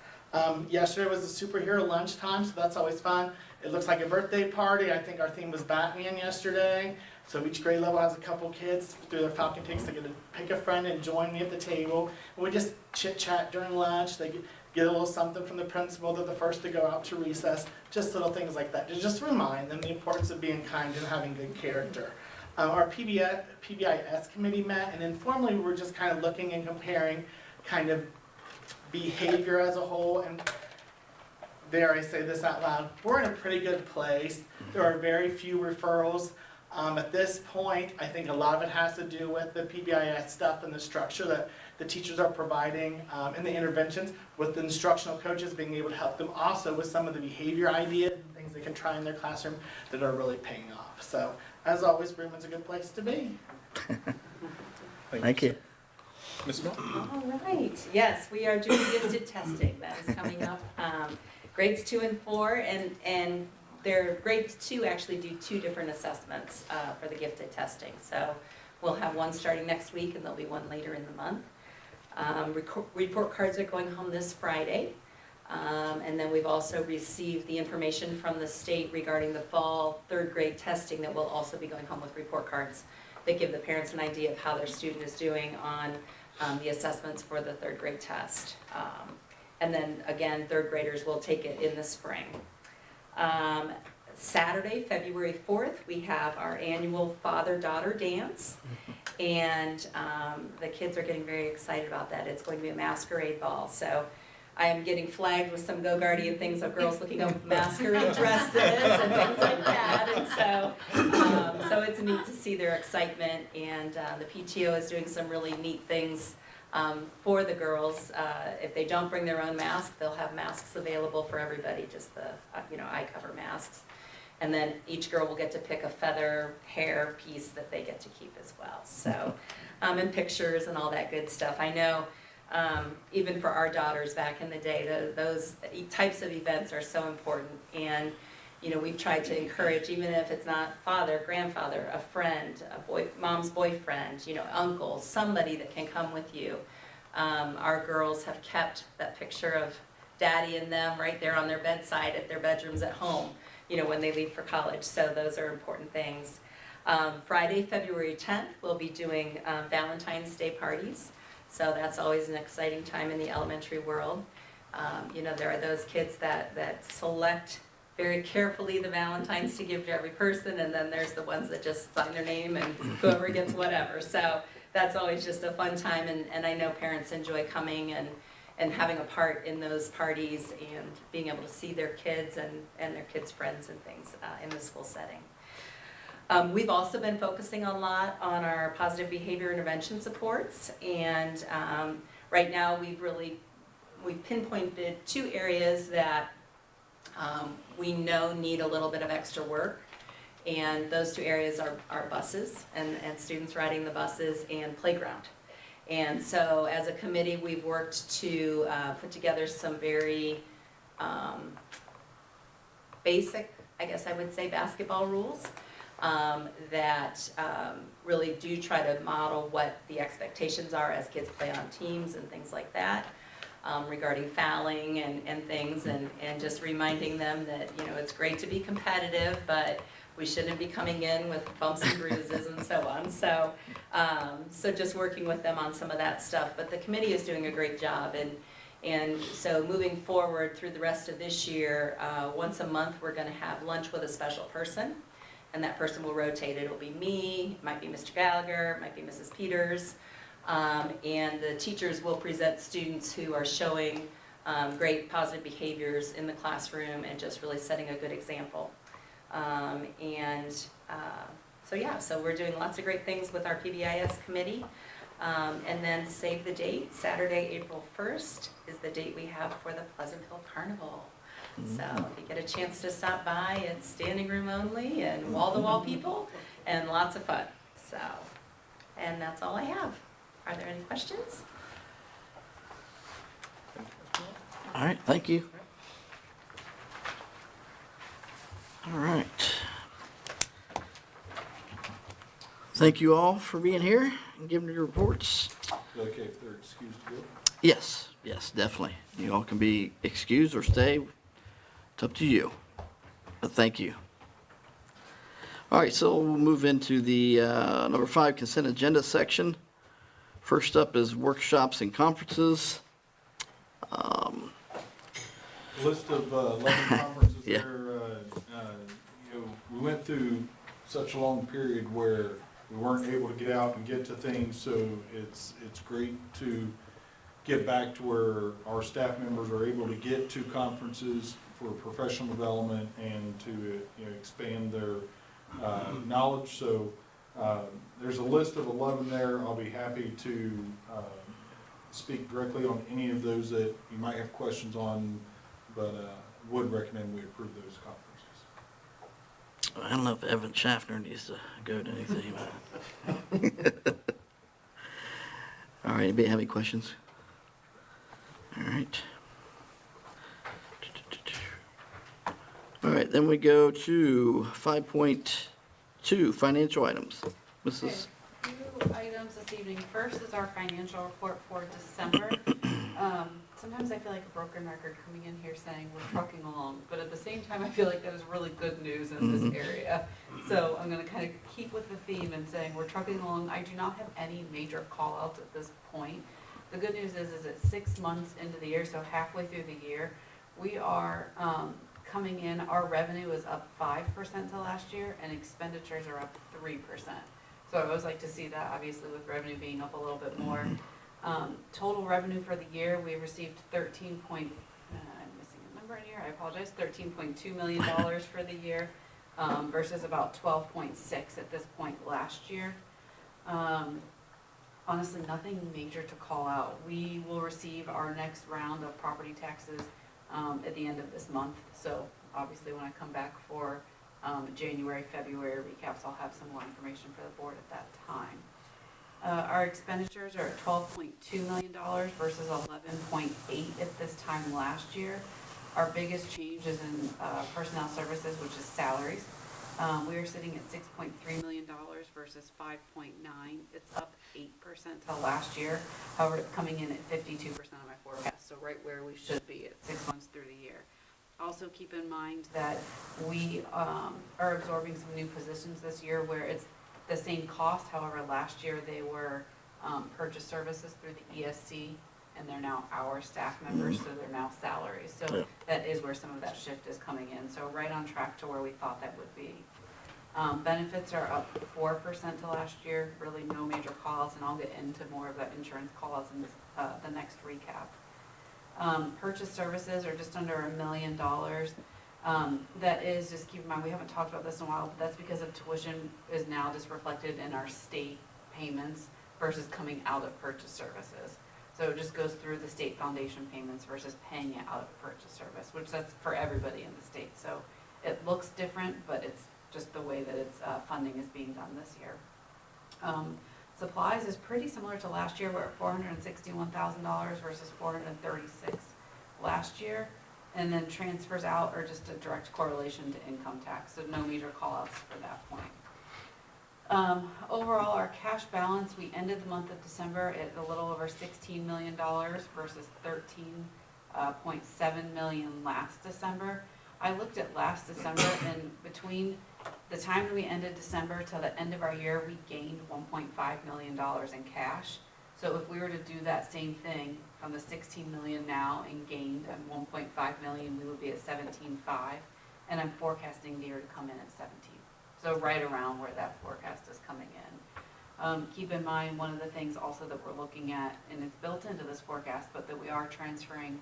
Yesterday was a superhero lunchtime, so that's always fun. It looks like a birthday party. I think our theme was Batman yesterday. So each grade level has a couple kids through their Falcon Takes. They get to pick a friend and join me at the table. And we just chit-chat during lunch. They get a little something from the principal. They're the first to go out to recess. Just little things like that to just remind them the importance of being kind and having good character. Our PBIS committee met, and informally we were just kind of looking and comparing kind of behavior as a whole. And dare I say this out loud, we're in a pretty good place. There are very few referrals. At this point, I think a lot of it has to do with the PBIS stuff and the structure that the teachers are providing in the interventions, with the instructional coaches being able to help them also with some of the behavior ideas and things they can try in their classroom that are really paying off. So, as always, Bremen's a good place to be. Thank you. Ms. Mel? All right, yes, we are doing gifted testing, that is coming up. Grades 2 and 4, and their grades 2 actually do 2 different assessments for the gifted testing. So we'll have one starting next week, and there'll be one later in the month. Report cards are going home this Friday. And then we've also received the information from the state regarding the fall 3rd grade testing that will also be going home with report cards that give the parents an idea of how their student is doing on the assessments for the 3rd grade test. And then again, 3rd graders will take it in the spring. Saturday, February 4th, we have our annual father-daughter dance. And the kids are getting very excited about that. It's going to be a masquerade ball. So I am getting flagged with some Go Guardian things of girls looking up masquerade dresses and things like that. And so it's neat to see their excitement. And the PTO is doing some really neat things for the girls. If they don't bring their own mask, they'll have masks available for everybody, just the eye cover masks. And then each girl will get to pick a feather hair piece that they get to keep as well. So, and pictures and all that good stuff. I know even for our daughters back in the day, those types of events are so important. And we've tried to encourage, even if it's not father, grandfather, a friend, mom's boyfriend, uncle, somebody that can come with you. Our girls have kept that picture of daddy and them right there on their bedside at their bedrooms at home, when they leave for college. So those are important things. Friday, February 10th, we'll be doing Valentine's Day parties. So that's always an exciting time in the elementary world. There are those kids that select very carefully the Valentines to give to every person, and then there's the ones that just sign their name and whoever gets whatever. So that's always just a fun time, and I know parents enjoy coming and having a part in those parties and being able to see their kids and their kids' friends and things in the school setting. We've also been focusing a lot on our positive behavior intervention supports, and right now we've pinpointed 2 areas that we know need a little bit of extra work, and those 2 areas are buses and students riding the buses and playground. And so as a committee, we've worked to put together some very basic, I guess I would say, basketball rules that really do try to model what the expectations are as kids play on teams and things like that, regarding fouling and things, and just reminding them that it's great to be competitive, but we shouldn't be coming in with bumps and bruises and so on. So just working with them on some of that stuff. But the committee is doing a great job, and so moving forward through the rest of this year, once a month we're going to have lunch with a special person. And that person will rotate. It'll be me, it might be Mr. Gallagher, it might be Mrs. Peters. And the teachers will present students who are showing great positive behaviors in the classroom and just really setting a good example. So we're doing lots of great things with our PBIS committee. And then save the date, Saturday, April 1st is the date we have for the Pleasant Hill Carnival. So if you get a chance to stop by, it's standing room only and wall-to-wall people and lots of fun. So, and that's all I have. Are there any questions? All right, thank you. All right. Thank you all for being here and giving your reports. Is it okay if they're excused to go? Yes, definitely. You all can be excused or stay. It's up to you. But thank you. All right, so we'll move into the number 5 consent agenda section. First up is workshops and conferences. List of 11 conferences Yeah. there. We went through such a long period where we weren't able to get out and get to things, so it's great to get back to where our staff members are able to get to conferences for professional development and to expand their knowledge. So there's a list of 11 there. I'll be happy to speak directly on any of those that you might have questions on, but would recommend we approve those conferences. I don't know if Evan Schaffner needs to go to anything. All right, anybody have any questions? All right. All right, then we go to 5.2, financial items. Mrs. Okay, few items this evening. First is our financial report for December. Sometimes I feel like a broken record coming in here saying we're trucking along, but at the same time, I feel like that is really good news in this area. So I'm gonna kind of keep with the theme and saying we're trucking along. I do not have any major call-outs at this point. The good news is it's 6 months into the year, so halfway through the year, we are coming in, our revenue is up 5% to last year, and expenditures are up 3%. So I always like to see that, obviously with revenue being up a little bit more. Total revenue for the year, we received I'm missing a number in here, I apologize, $13.2 million for the year, versus about 12.6 at this point last year. Honestly, nothing major to call out. We will receive our next round of property taxes at the end of this month. So obviously when I come back for January, February recaps, I'll have some more information for the board at that time. Our expenditures are at $12.2 million versus 11.8 at this time last year. Our biggest change is in personnel services, which is salaries. We are sitting at $6.3 million versus 5.9. It's up 8% to last year. However, it's coming in at 52% of my forecast, so right where we should be at 6 months through the year. Also keep in mind that we are absorbing some new positions this year where it's the same cost. However, last year they were purchase services through the ESC, and they're now our staff members, so they're now salaries. So that is where some of that shift is coming in. So right on track to where we thought that would be. Benefits are up 4% to last year, really no major calls, and I'll get into more of that insurance calls in this, the next recap. Purchase services are just under $1 million. That is, just keep in mind, we haven't talked about this in a while, but that's because of tuition is now just reflected in our state payments versus coming out of purchase services. So it just goes through the state foundation payments versus paying it out of purchase service, which that's for everybody in the state. So it looks different, but it's just the way that its funding is being done this year. Supplies is pretty similar to last year. We're at $461,000 versus $436 last year. And then transfers out are just a direct correlation to income tax, so no major call-outs for that point. Overall, our cash balance, we ended the month of December at a little over $16 million versus $13.7 million last December. I looked at last December, and between the time that we ended December till the end of our year, we gained $1.5 million in cash. So if we were to do that same thing from the 16 million now and gained at 1.5 million, we would be at 17.5, and I'm forecasting the year to come in at 17. So right around where that forecast is coming in. Keep in mind, one of the things also that we're looking at, and it's built into this forecast, but that we are transferring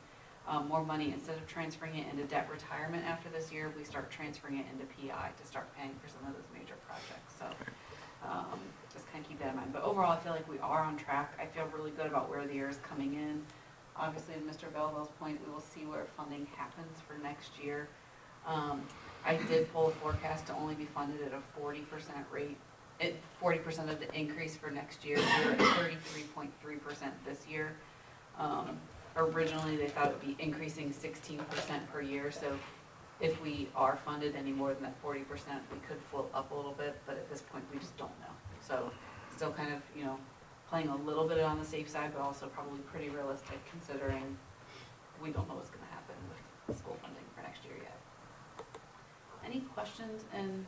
more money. Instead of transferring it into debt retirement after this year, we start transferring it into PI to start paying for some of those major projects. So just kind of keep that in mind. But overall, I feel like we are on track. I feel really good about where the year is coming in. Obviously, to Mr. Belleville's point, we will see where funding happens for next year. I did pull a forecast to only be funded at a 40% rate, at 40% of the increase for next year. We're at 33.3% this year. Originally, they thought it would be increasing 16% per year, so if we are funded any more than that 40%, we could float up a little bit, but at this point, we just don't know. So still kind of, you know, playing a little bit on the safe side, but also probably pretty realistic considering we don't know what's gonna happen with school funding for next year yet. Any questions in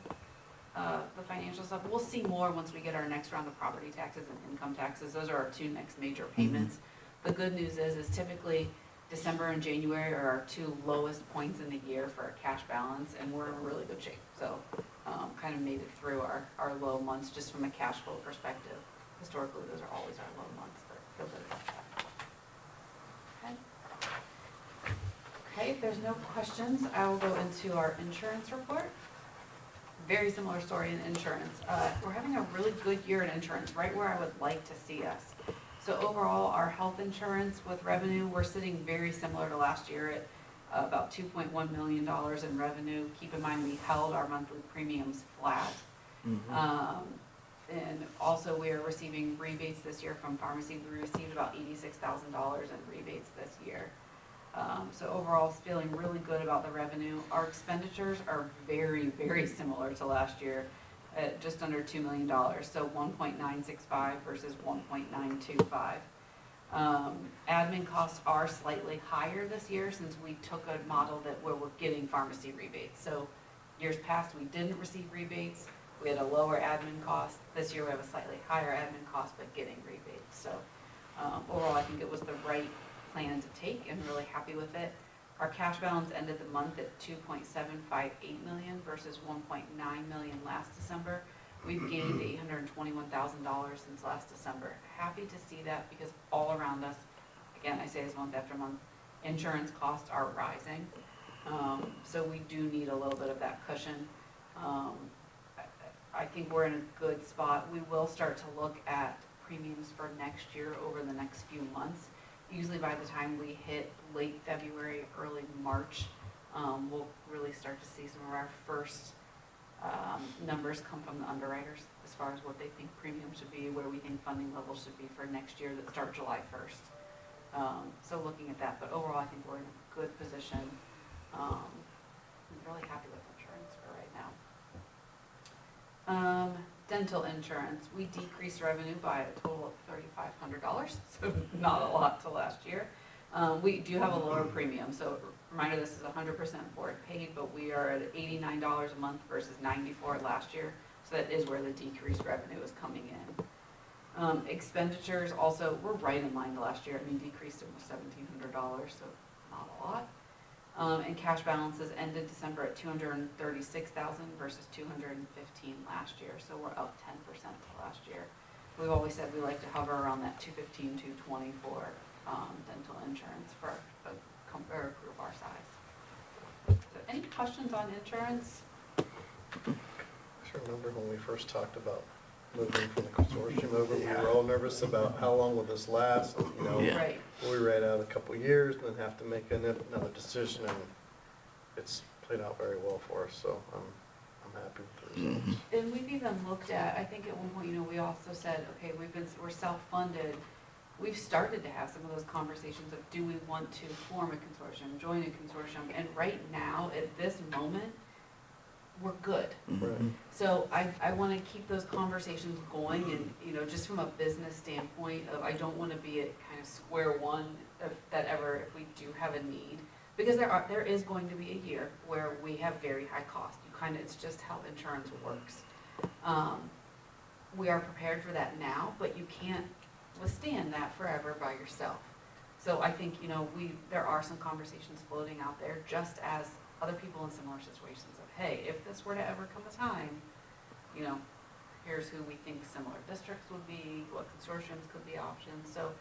the financial stuff? We'll see more once we get our next round of property taxes and income taxes. Those are our two next major payments. The good news is typically December and January are our two lowest points in the year for our cash balance, and we're in really good shape. So kind of made it through our low months just from a cash flow perspective. Historically, those are always our low months, but feel good about that. Okay, if there's no questions, I will go into our insurance report. very similar story in insurance. We're having a really good year in insurance, right where I would like to see us. So overall, our health insurance with revenue, we're sitting very similar to last year at about $2.1 million in revenue. Keep in mind, we held our monthly premiums flat. And also, we are receiving rebates this year from pharmacy. We received about $86,000 in rebates this year. So overall, feeling really good about the revenue. Our expenditures are very, very similar to last year at just under $2 million, so 1.965 versus 1.925. Admin costs are slightly higher this year since we took a model where we're getting pharmacy rebates. So years past, we didn't receive rebates. We had a lower admin cost. This year, we have a slightly higher admin cost, but getting rebates. So overall, I think it was the right plan to take and really happy with it. Our cash balance ended the month at $2.758 million versus $1.9 million last December. We've gained $821,000 since last December. Happy to see that because all around us, again, I say this month after month, insurance costs are rising. So we do need a little bit of that cushion. I think we're in a good spot. We will start to look at premiums for next year over the next few months. Usually by the time we hit late February, early March, we'll really start to see some of our first numbers come from the underwriters as far as what they think premiums should be, where we think funding levels should be for next year that start July 1st. So looking at that, but overall I think we're in a good position. I'm really happy with insurance for right now. Dental insurance, we decreased revenue by a total of $3,500, so not a lot to last year. We do have a lower premium, so reminder, this is 100% board paid, but we are at $89 a month versus $94 last year, so that is where the decreased revenue is coming in. Expenditures also, we're right in line to last year. I mean, decreased almost $1,700, so not a lot. And cash balances ended December at $236,000 versus $215,000 last year, so we're up 10% to last year. We've always said we like to hover around that $215, $220 for dental insurance for a group our size. So any questions on insurance? I just remember when we first talked about moving from the consortium over, we were all nervous about how long will this last, you know? Yeah. Right. We read out a couple of years and then have to make another decision, and it's played out very well for us, so I'm happy with the results. And we've even looked at, I think at one point, we also said, okay, we're self-funded. We've started to have some of those conversations of, do we want to form a consortium, join a consortium? And right now, at this moment, we're good. Right. So I want to keep those conversations going and, just from a business standpoint of, I don't want to be at kind of square one if we do have a need. Because there is going to be a year where we have very high cost. It's just how insurance works. We are prepared for that now, but you can't withstand that forever by yourself. So I think, there are some conversations floating out there, just as other people in similar situations of, hey, if this were to ever come a time, here's who we think similar districts would be, what consortiums could be options. So,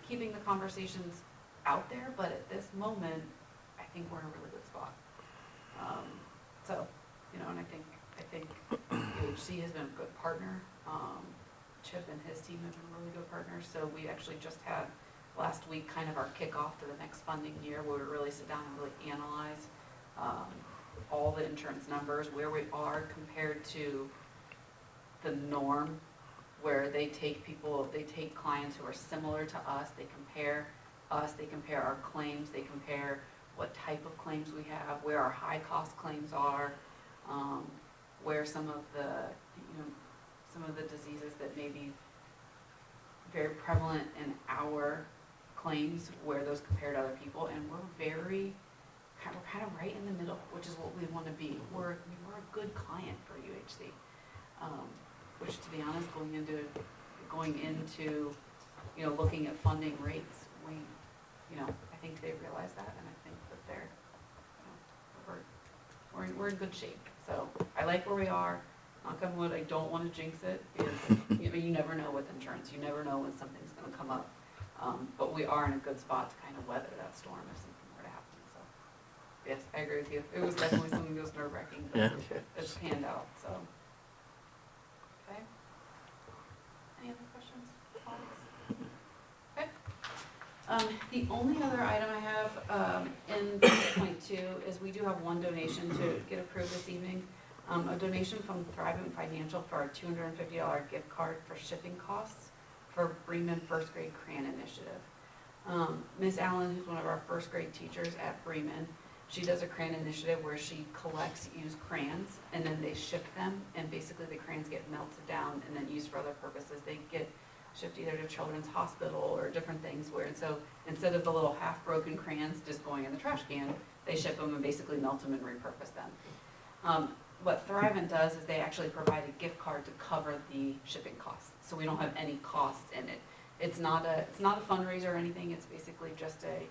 keeping the conversations out there, but at this moment, I think we're in a really good spot. And I think UHC has been a good partner. Chip and his team have been really good partners. So we actually just had last week kind of our kickoff to the next funding year, where we really sit down and really analyze all the insurance numbers, where we are compared to the norm, where they take clients who are similar to us, they compare our claims, they compare what type of claims we have, where our high cost claims are, where some of the diseases that may be very prevalent in our claims, where those compare to other people, and we're kind of right in the middle, which is what we want to be. We're a good client for UHC, which, to be honest, going into looking at funding rates, I think they realize that, and I think that we're in good shape. So I like where we are. Knock on wood, I don't want to jinx it, because you never know with insurance. You never know when something's going to come up. But we are in a good spot to kind of weather that storm if something were to happen. So Yes, I agree with you. It was definitely something that was nerve-wracking, but Yeah. it's panned out, so. Okay. Any other questions? Okay. The only other item I have, in point two is we do have one donation to get approved this evening. A donation from Thrivent Financial for a $250 gift card for shipping costs for Bremen First Grade Crayon Initiative. Ms. Allen, who's one of our first grade teachers at Bremen, she does a crayon initiative where she collects used crayons and then they ship them, and basically the crayons get melted down and then used for other purposes. They get shipped either to Children's Hospital or different things where, and so instead of the little half-broken crayons just going in the trash can, they ship them and basically melt them and repurpose them. What Thrivent does is they actually provide a gift card to cover the shipping costs, so we don't have any costs in it. It's not a fundraiser or anything, it's basically just a,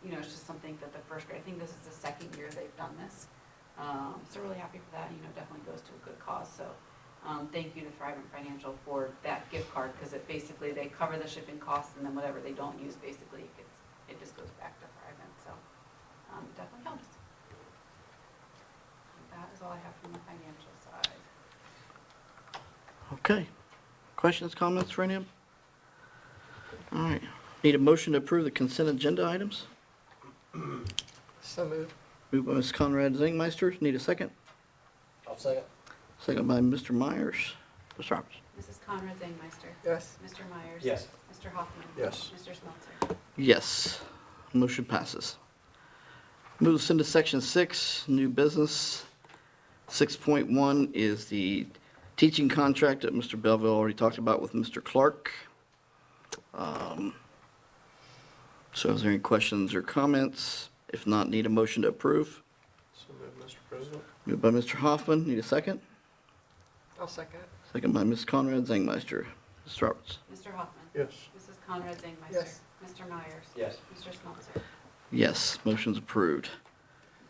it's just something that the first grade, I think this is the second year they've done this. So really happy for that, definitely goes to a good cause, so, thank you to Thrivent Financial for that gift card, because it basically, they cover the shipping costs, and then whatever they don't use, basically, it just goes back to Thrivent, so, it definitely helps. That is all I have from the financial side. Okay. Questions, comments for any of them? All right. Need a motion to approve the consent agenda items? So moved. Moved by Ms. Conrad Zingmeister. Need a second? I'll second. Second by Mr. Myers. Mr. Roberts. Mrs. Conrad Zangmeister. Yes. Mr. Myers. Yes. Mr. Hoffman. Yes. Mr. Smelter. Yes. Motion passes. Moves us into section 6, new business. 6.1 is the teaching contract that Mr. Belleville already talked about with Mr. Clark. So is there any questions or comments? If not, need a motion to approve. So moved, Mr. President. Moved by Mr. Hoffman. Need a second? I'll second. Second by Ms. Conrad Zangmeister. Mr. Roberts. Mr. Hoffman. Yes. Mrs. Conrad Zangmeister. Yes. Mr. Myers. Yes. Mr. Smelter. Yes, motion's approved.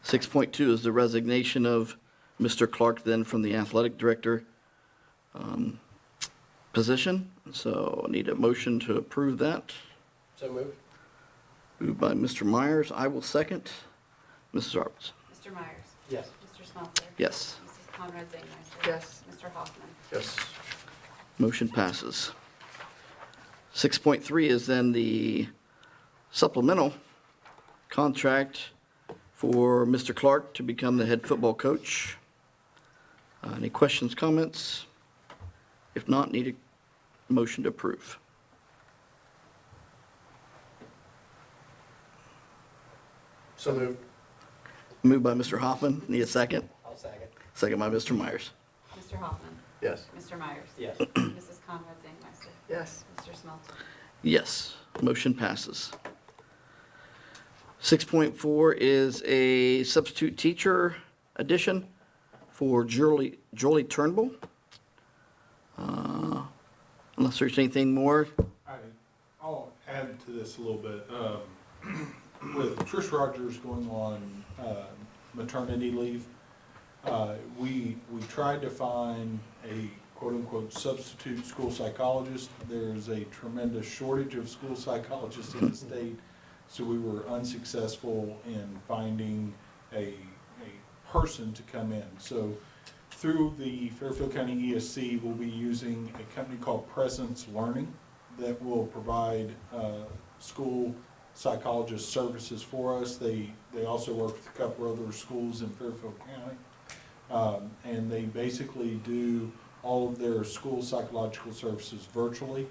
6.2 is the resignation of Mr. Clark then from the athletic director position. So I need a motion to approve that. So moved. Moved by Mr. Myers. I will second. Mrs. Roberts. Mr. Myers. Yes. Mr. Smelter. Yes. Mrs. Conrad Zangmeister. Yes. Mr. Hoffman. Yes. Motion passes. 6.3 is then the supplemental contract for Mr. Clark to become the head football coach. Any questions, comments? If not, need a motion to approve. So moved. Moved by Mr. Hoffman. Need a second? I'll second. Second by Mr. Myers. Mr. Hoffman. Yes. Mr. Myers. Yes. Mrs. Conrad Zangmeister. Yes. Mr. Smelter. Yes, motion passes. 6.4 is a substitute teacher addition for Jolie Turnbull. Unless there's anything more. I'll add to this a little bit. With Trish Rogers going on maternity leave, we tried to find a quote-unquote substitute school psychologist. There's a tremendous shortage of school psychologists in the state, so we were unsuccessful in finding a person to come in. So through the Fairfield County ESC, we'll be using a company called Presence Learning that will provide school psychologist services for us. They also work with a couple other schools in Fairfield County. And they basically do all of their school psychological services virtually,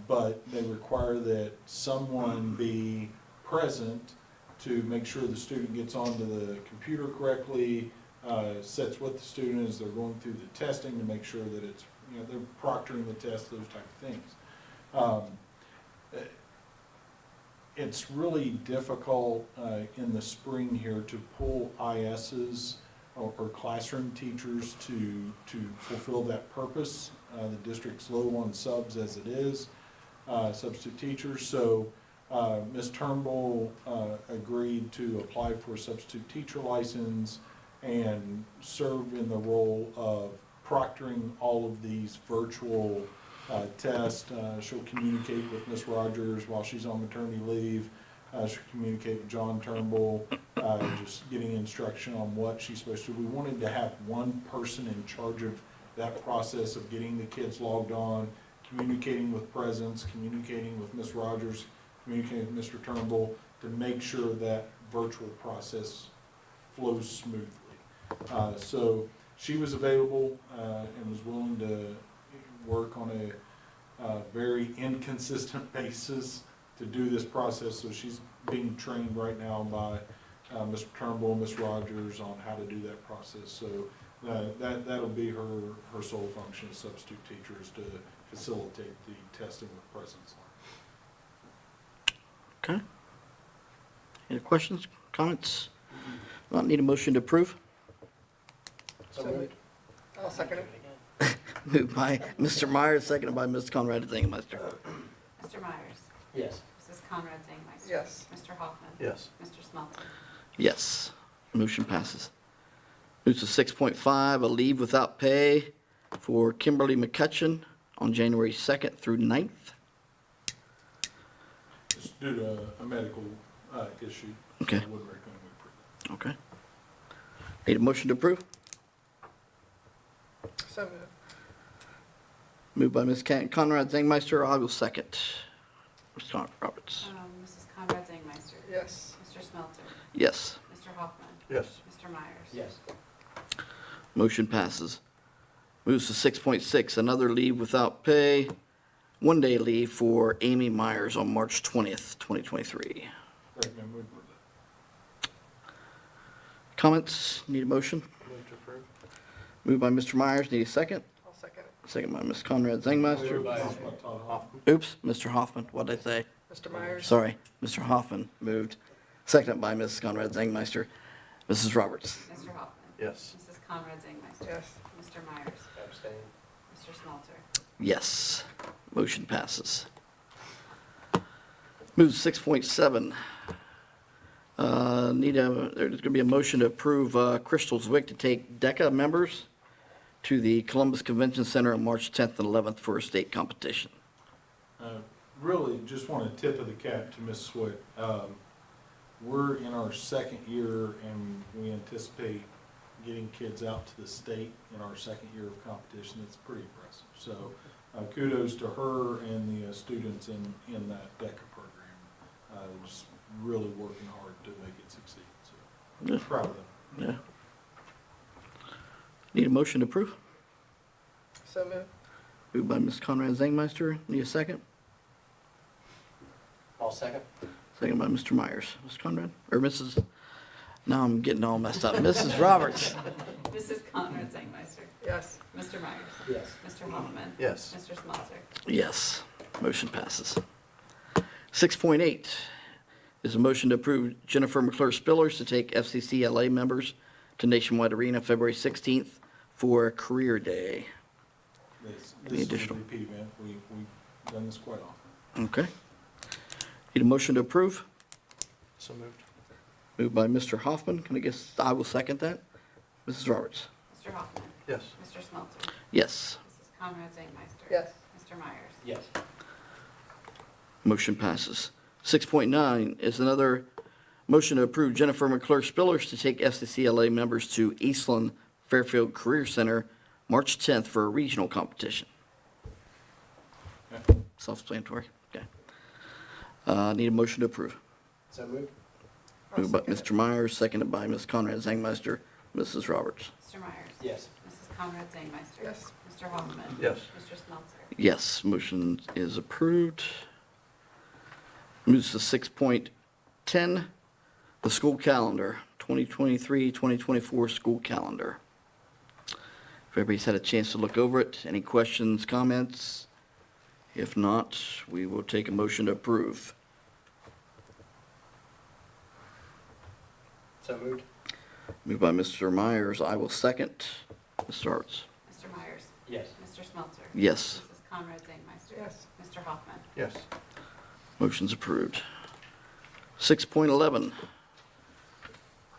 but they require that someone be present to make sure the student gets onto the computer correctly, sets what the student is, they're going through the testing to make sure that it's, they're proctoring the test, those type of things. It's really difficult in the spring here to pull ISs or classroom teachers to fulfill that purpose. The district's low on subs as it is, substitute teachers. So Ms. Turnbull agreed to apply for a substitute teacher license and serve in the role of proctoring all of these virtual tests. She'll communicate with Ms. Rogers while she's on maternity leave She'll communicate with John Turnbull, just getting instruction on what she's supposed to do. We wanted to have one person in charge of that process of getting the kids logged on, communicating with Presence, communicating with Ms. Rogers, communicating with Mr. Turnbull, to make sure that virtual process flows smoothly. So she was available and was willing to work on a very inconsistent basis to do this process. So she's being trained right now by Mr. Turnbull, Ms. Rogers on how to do that process. So that'll be her sole function as substitute teacher, is to facilitate the testing with Presence. Okay. Any questions, comments? Not need a motion to approve? I'll second it. Moved by Mr. Myers, seconded by Ms. Conrad Zangmeister. Mr. Myers? Yes. Mrs. Conrad Zangmeister? Yes. Mr. Hoffman? Yes. Mr. Smelter? Yes, motion passes. Moves to 6.5, a leave without pay for Kimberly McCutcheon on January 2nd through 9th. Just due to a medical issue. Okay. I would recommend we approve that. Okay. Need a motion to approve? So moved. Moved by Ms. Conrad Zangmeister, I will second. Ms. Roberts. Mrs. Conrad Zangmeister? Yes. Mr. Smelter? Yes, Mr. Hoffman? Yes. Mr. Myers? Yes. motion passes. Moves to 6.6, another leave without pay, one-day leave for Amy Myers on March 20th, 2023. Recommend we approve that. Comments? Need a motion? Move to approve. Moved by Mr. Myers, need a second? I'll second it. Second by Ms. Conrad Zangmeister. Moved by Todd Hoffman. Oops, Mr. Hoffman, what did I say? Mr. Myers? Sorry, Mr. Hoffman moved. Second by Ms. Conrad Zangmeister. Mrs. Roberts. Mr. Hoffman? Yes. Mrs. Conrad Zangmeister? Yes. Mr. Myers? Abstain. Mr. Smelter? Yes, motion passes. Moves to 6.7. There's going to be a motion to approve Crystal Zwick to take DECA members to the Columbus Convention Center on March 10th and 11th for a state competition. Really, just want to tip of the cap to Ms. Swick. We're in our second year, and we anticipate getting kids out to the state in our second year of competition. It's pretty impressive. So kudos to her and the students in that DECA program. Just really working hard to make it succeed. So Yeah. proud of them. Yeah. Need a motion to approve? So moved. Moved by Ms. Conrad Zangmeister. Need a second? I'll second. Second by Mr. Myers. Ms. Conrad, or Mrs., now I'm getting all messed up. Mrs. Roberts. Mrs. Conrad Zangmeister? Yes. Mr. Myers? Yes. Mr. Hoffman? Yes. Mr. Smelter? Yes, motion passes. 6.8 is a motion to approve Jennifer McClure Spillers to take FCC LA members to Nationwide Arena February 16th for Career Day. This Any is a additional? repeat event. We've done this quite often. Okay. Need a motion to approve? So moved. Moved by Mr. Hoffman. Can I guess, I will second that. Mrs. Roberts? Mr. Hoffman? Yes. Mr. Smelter? Yes, Mrs. Conrad Zangmeister? Yes. Mr. Myers? Yes. motion passes. 6.9 is another motion to approve Jennifer McClure Spillers to take FCC LA members to Eastland Fairfield Career Center March 10th for a regional competition. Okay. Self-explanatory, okay. Need a motion to approve. So moved. Moved by Mr. Myers, seconded by Ms. Conrad Zangmeister. Mrs. Roberts? Mr. Myers? Yes. Mrs. Conrad Zangmeister? Yes. Mr. Hoffman? Yes. Mr. Smelter? Yes, motion is approved. Moves to 6.10, the school calendar, 2023-2024 school calendar. If everybody's had a chance to look over it, any questions, comments? If not, we will take a motion to approve. So moved. Moved by Mr. Myers, I will second. Mr. Harts? Mr. Myers? Yes. Mr. Smelter? Yes, Mrs. Conrad Zangmeister? Yes. Mr. Hoffman? Yes. motion's approved. 6.11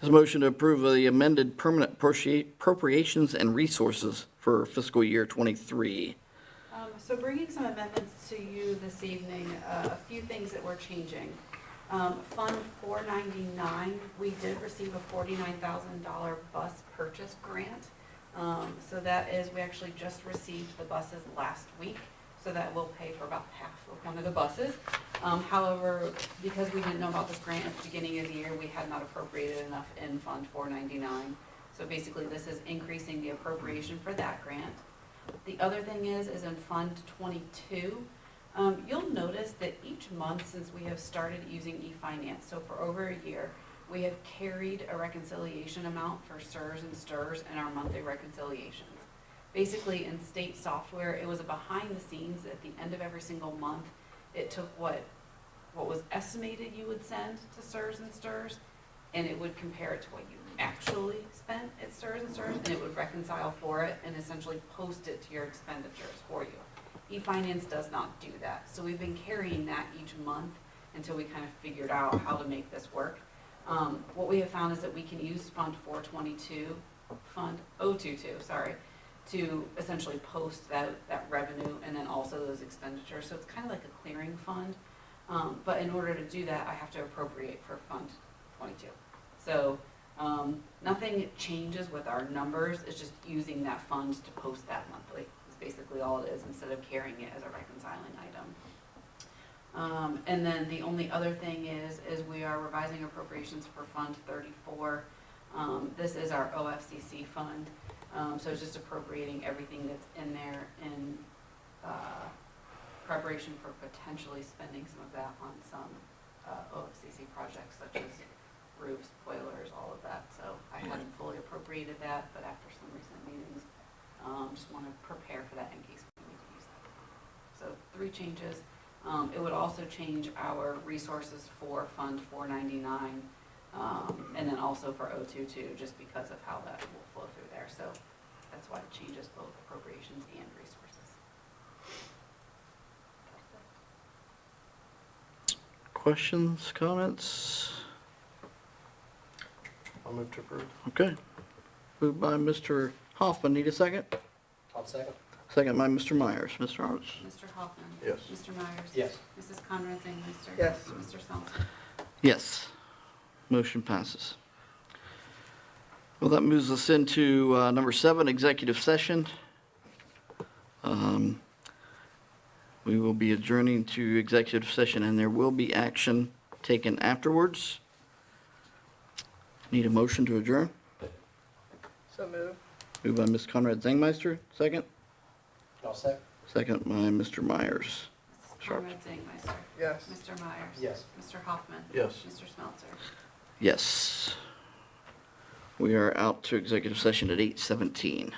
is a motion to approve the amended permanent appropriations and resources for fiscal year '23. So bringing some amendments to you this evening, a few things that we're changing. Fund 499, we did receive a $49,000 bus purchase grant. So that is, we actually just received the buses last week, so that will pay for about half of one of the buses. However, because we didn't know about this grant at the beginning of the year, we had not appropriated enough in Fund 499. So basically, this is increasing the appropriation for that grant. The other thing is in Fund 22, you'll notice that each month since we have started using eFinance, so for over a year, we have carried a reconciliation amount for SERS and STRS in our monthly reconciliations. Basically, in state software, it was a behind the scenes at the end of every single month. It took what was estimated you would send to SERS and STRS, and it would compare it to what you actually spent at STRS and STRS, and it would reconcile for it and essentially post it to your expenditures for you. eFinance does not do that. So we've been carrying that each month until we kind of figured out how to make this work. What we have found is that we can use Fund 022, to essentially post that revenue and then also those expenditures. So it's kind of like a clearing fund. But in order to do that, I have to appropriate for Fund 22. So nothing changes with our numbers. It's just using that fund to post that monthly. Is basically all it is, instead of carrying it as a reconciling item. And then the only other thing is we are revising appropriations for Fund 34. This is our OFCC fund. So it's just appropriating everything that's in there in preparation for potentially spending some of that on some OFCC projects such as roofs, boilers, all of that. So I hadn't fully appropriated that, but after some recent meetings, just want to prepare for that in case we need to use that. So 3 changes. It would also change our resources for Fund 499, and then also for 022, just because of how that will flow through there. So that's why it changes both appropriations and resources. Questions, comments? I'll move to approve. Okay. Moved by Mr. Hoffman. Need a second? I'll second. Second by Mr. Myers. Mr. Arts? Mr. Hoffman? Yes. Mr. Myers? Yes. Mrs. Conrad Zingmeister? Yes. Mr. Smelter? Yes. Motion passes. Well, that moves us into number 7, executive session. We will be adjourning to executive session, and there will be action taken afterwards. Need a motion to adjourn? So move. Moved by Ms. Conrad Zangmeister, second. I'll second. Second by Mr. Myers. Mrs. Conrad Zingmeister? Yes. Mr. Myers? Yes. Mr. Hoffman? Yes. Mr. Smelter? Yes. We are out to executive session at 8:17.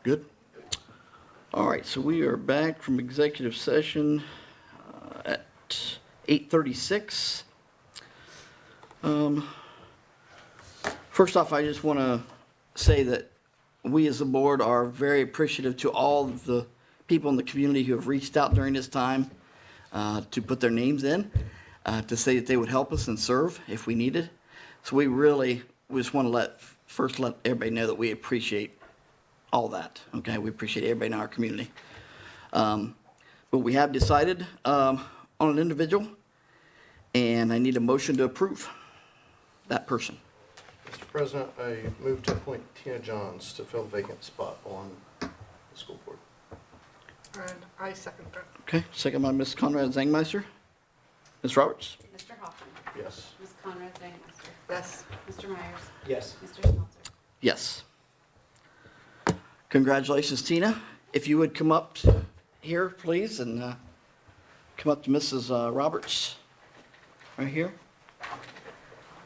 Good? All right, so we are back from executive session at 8:36. First off, I just want to say that we as a board are very appreciative to all of the people in the community who have reached out during this time to put their names in, to say that they would help us and serve if we needed. So we just want to first let everybody know that we appreciate all that, okay? We appreciate everybody in our community. But we have decided on an individual, and I need a motion to approve that person. Mr. President, I move to appoint Tina Johns to fill the vacant spot on the school board. And I second that. Okay, second by Ms. Conrad Zangmeister. Ms. Roberts? Mr. Hoffman. Yes. Ms. Conrad Zangmeister. Yes. Mr. Myers. Yes. Mr. Smelter. Yes. Congratulations, Tina. If you would come up here, please, and come up to Mrs. Roberts, right here.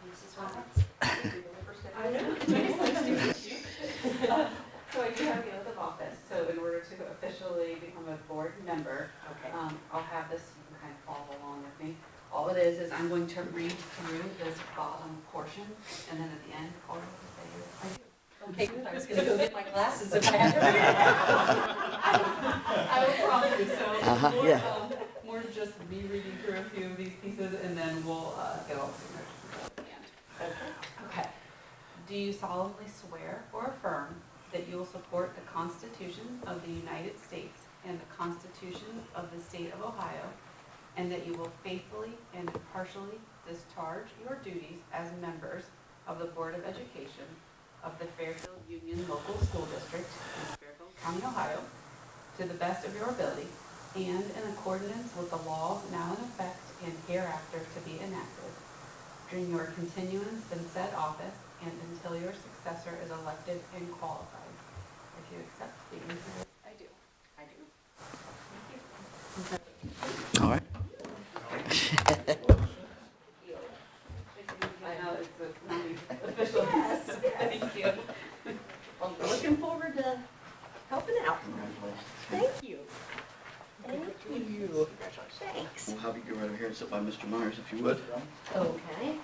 Mrs. Roberts. So I do have the oath of office, so in order to officially become a board member, I'll have this, you can kind of follow along with me. All it is I'm going to read through this bottom portion, and then at the end, all you have to say is, I do. Okay, good. I was gonna go get my glasses if I had to read I will promise, so more, yeah. more just me reading through a few of these pieces, and then we'll get all the signatures at the end. Okay. Do you solemnly swear or affirm that you will support the Constitution of the United States and the Constitution of the State of Ohio, and that you will faithfully and impartially discharge your duties as members of the Board of Education of the Fairfield Union Local School District in Fairfield County, Ohio, to the best of your ability, and in accordance with the laws now in effect and hereafter to be enacted, during your continuance in said office and until your successor is elected and qualified. If you accept the answer, I do. I do. All right. I know it's a official. Thank you. Well, looking forward to helping out. Thank you. Thank you. Thanks. We'll have you go right over here and sit by Mr. Myers if you would. Okay.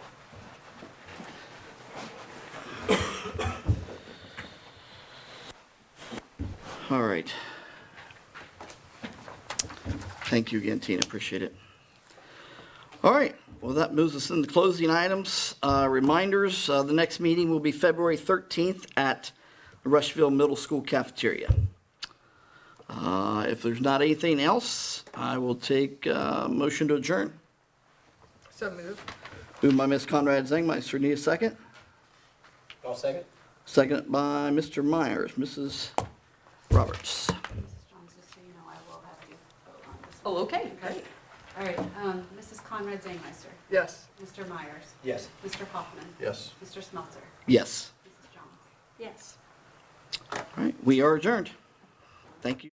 All right. Thank you again, Tina. Appreciate it. All right. Well, that moves us into closing items. Reminders, the next meeting will be February 13th at the Rushville Middle School cafeteria. If there's not anything else, I will take a motion to adjourn. So moved. Moved by Ms. Conrad Zangmeister. Need a second? I'll second. Second by Mr. Myers. Mrs. Roberts. Mrs. Jones, just so you know, I will have you vote on this one. Oh, okay, great. All right, Mrs. Conrad Zangmeister. Yes. Mr. Myers. Yes. Mr. Hoffman. Yes. Mr. Smelter. Yes. Mrs. Jones. Yes. All right. We are adjourned. Thank you.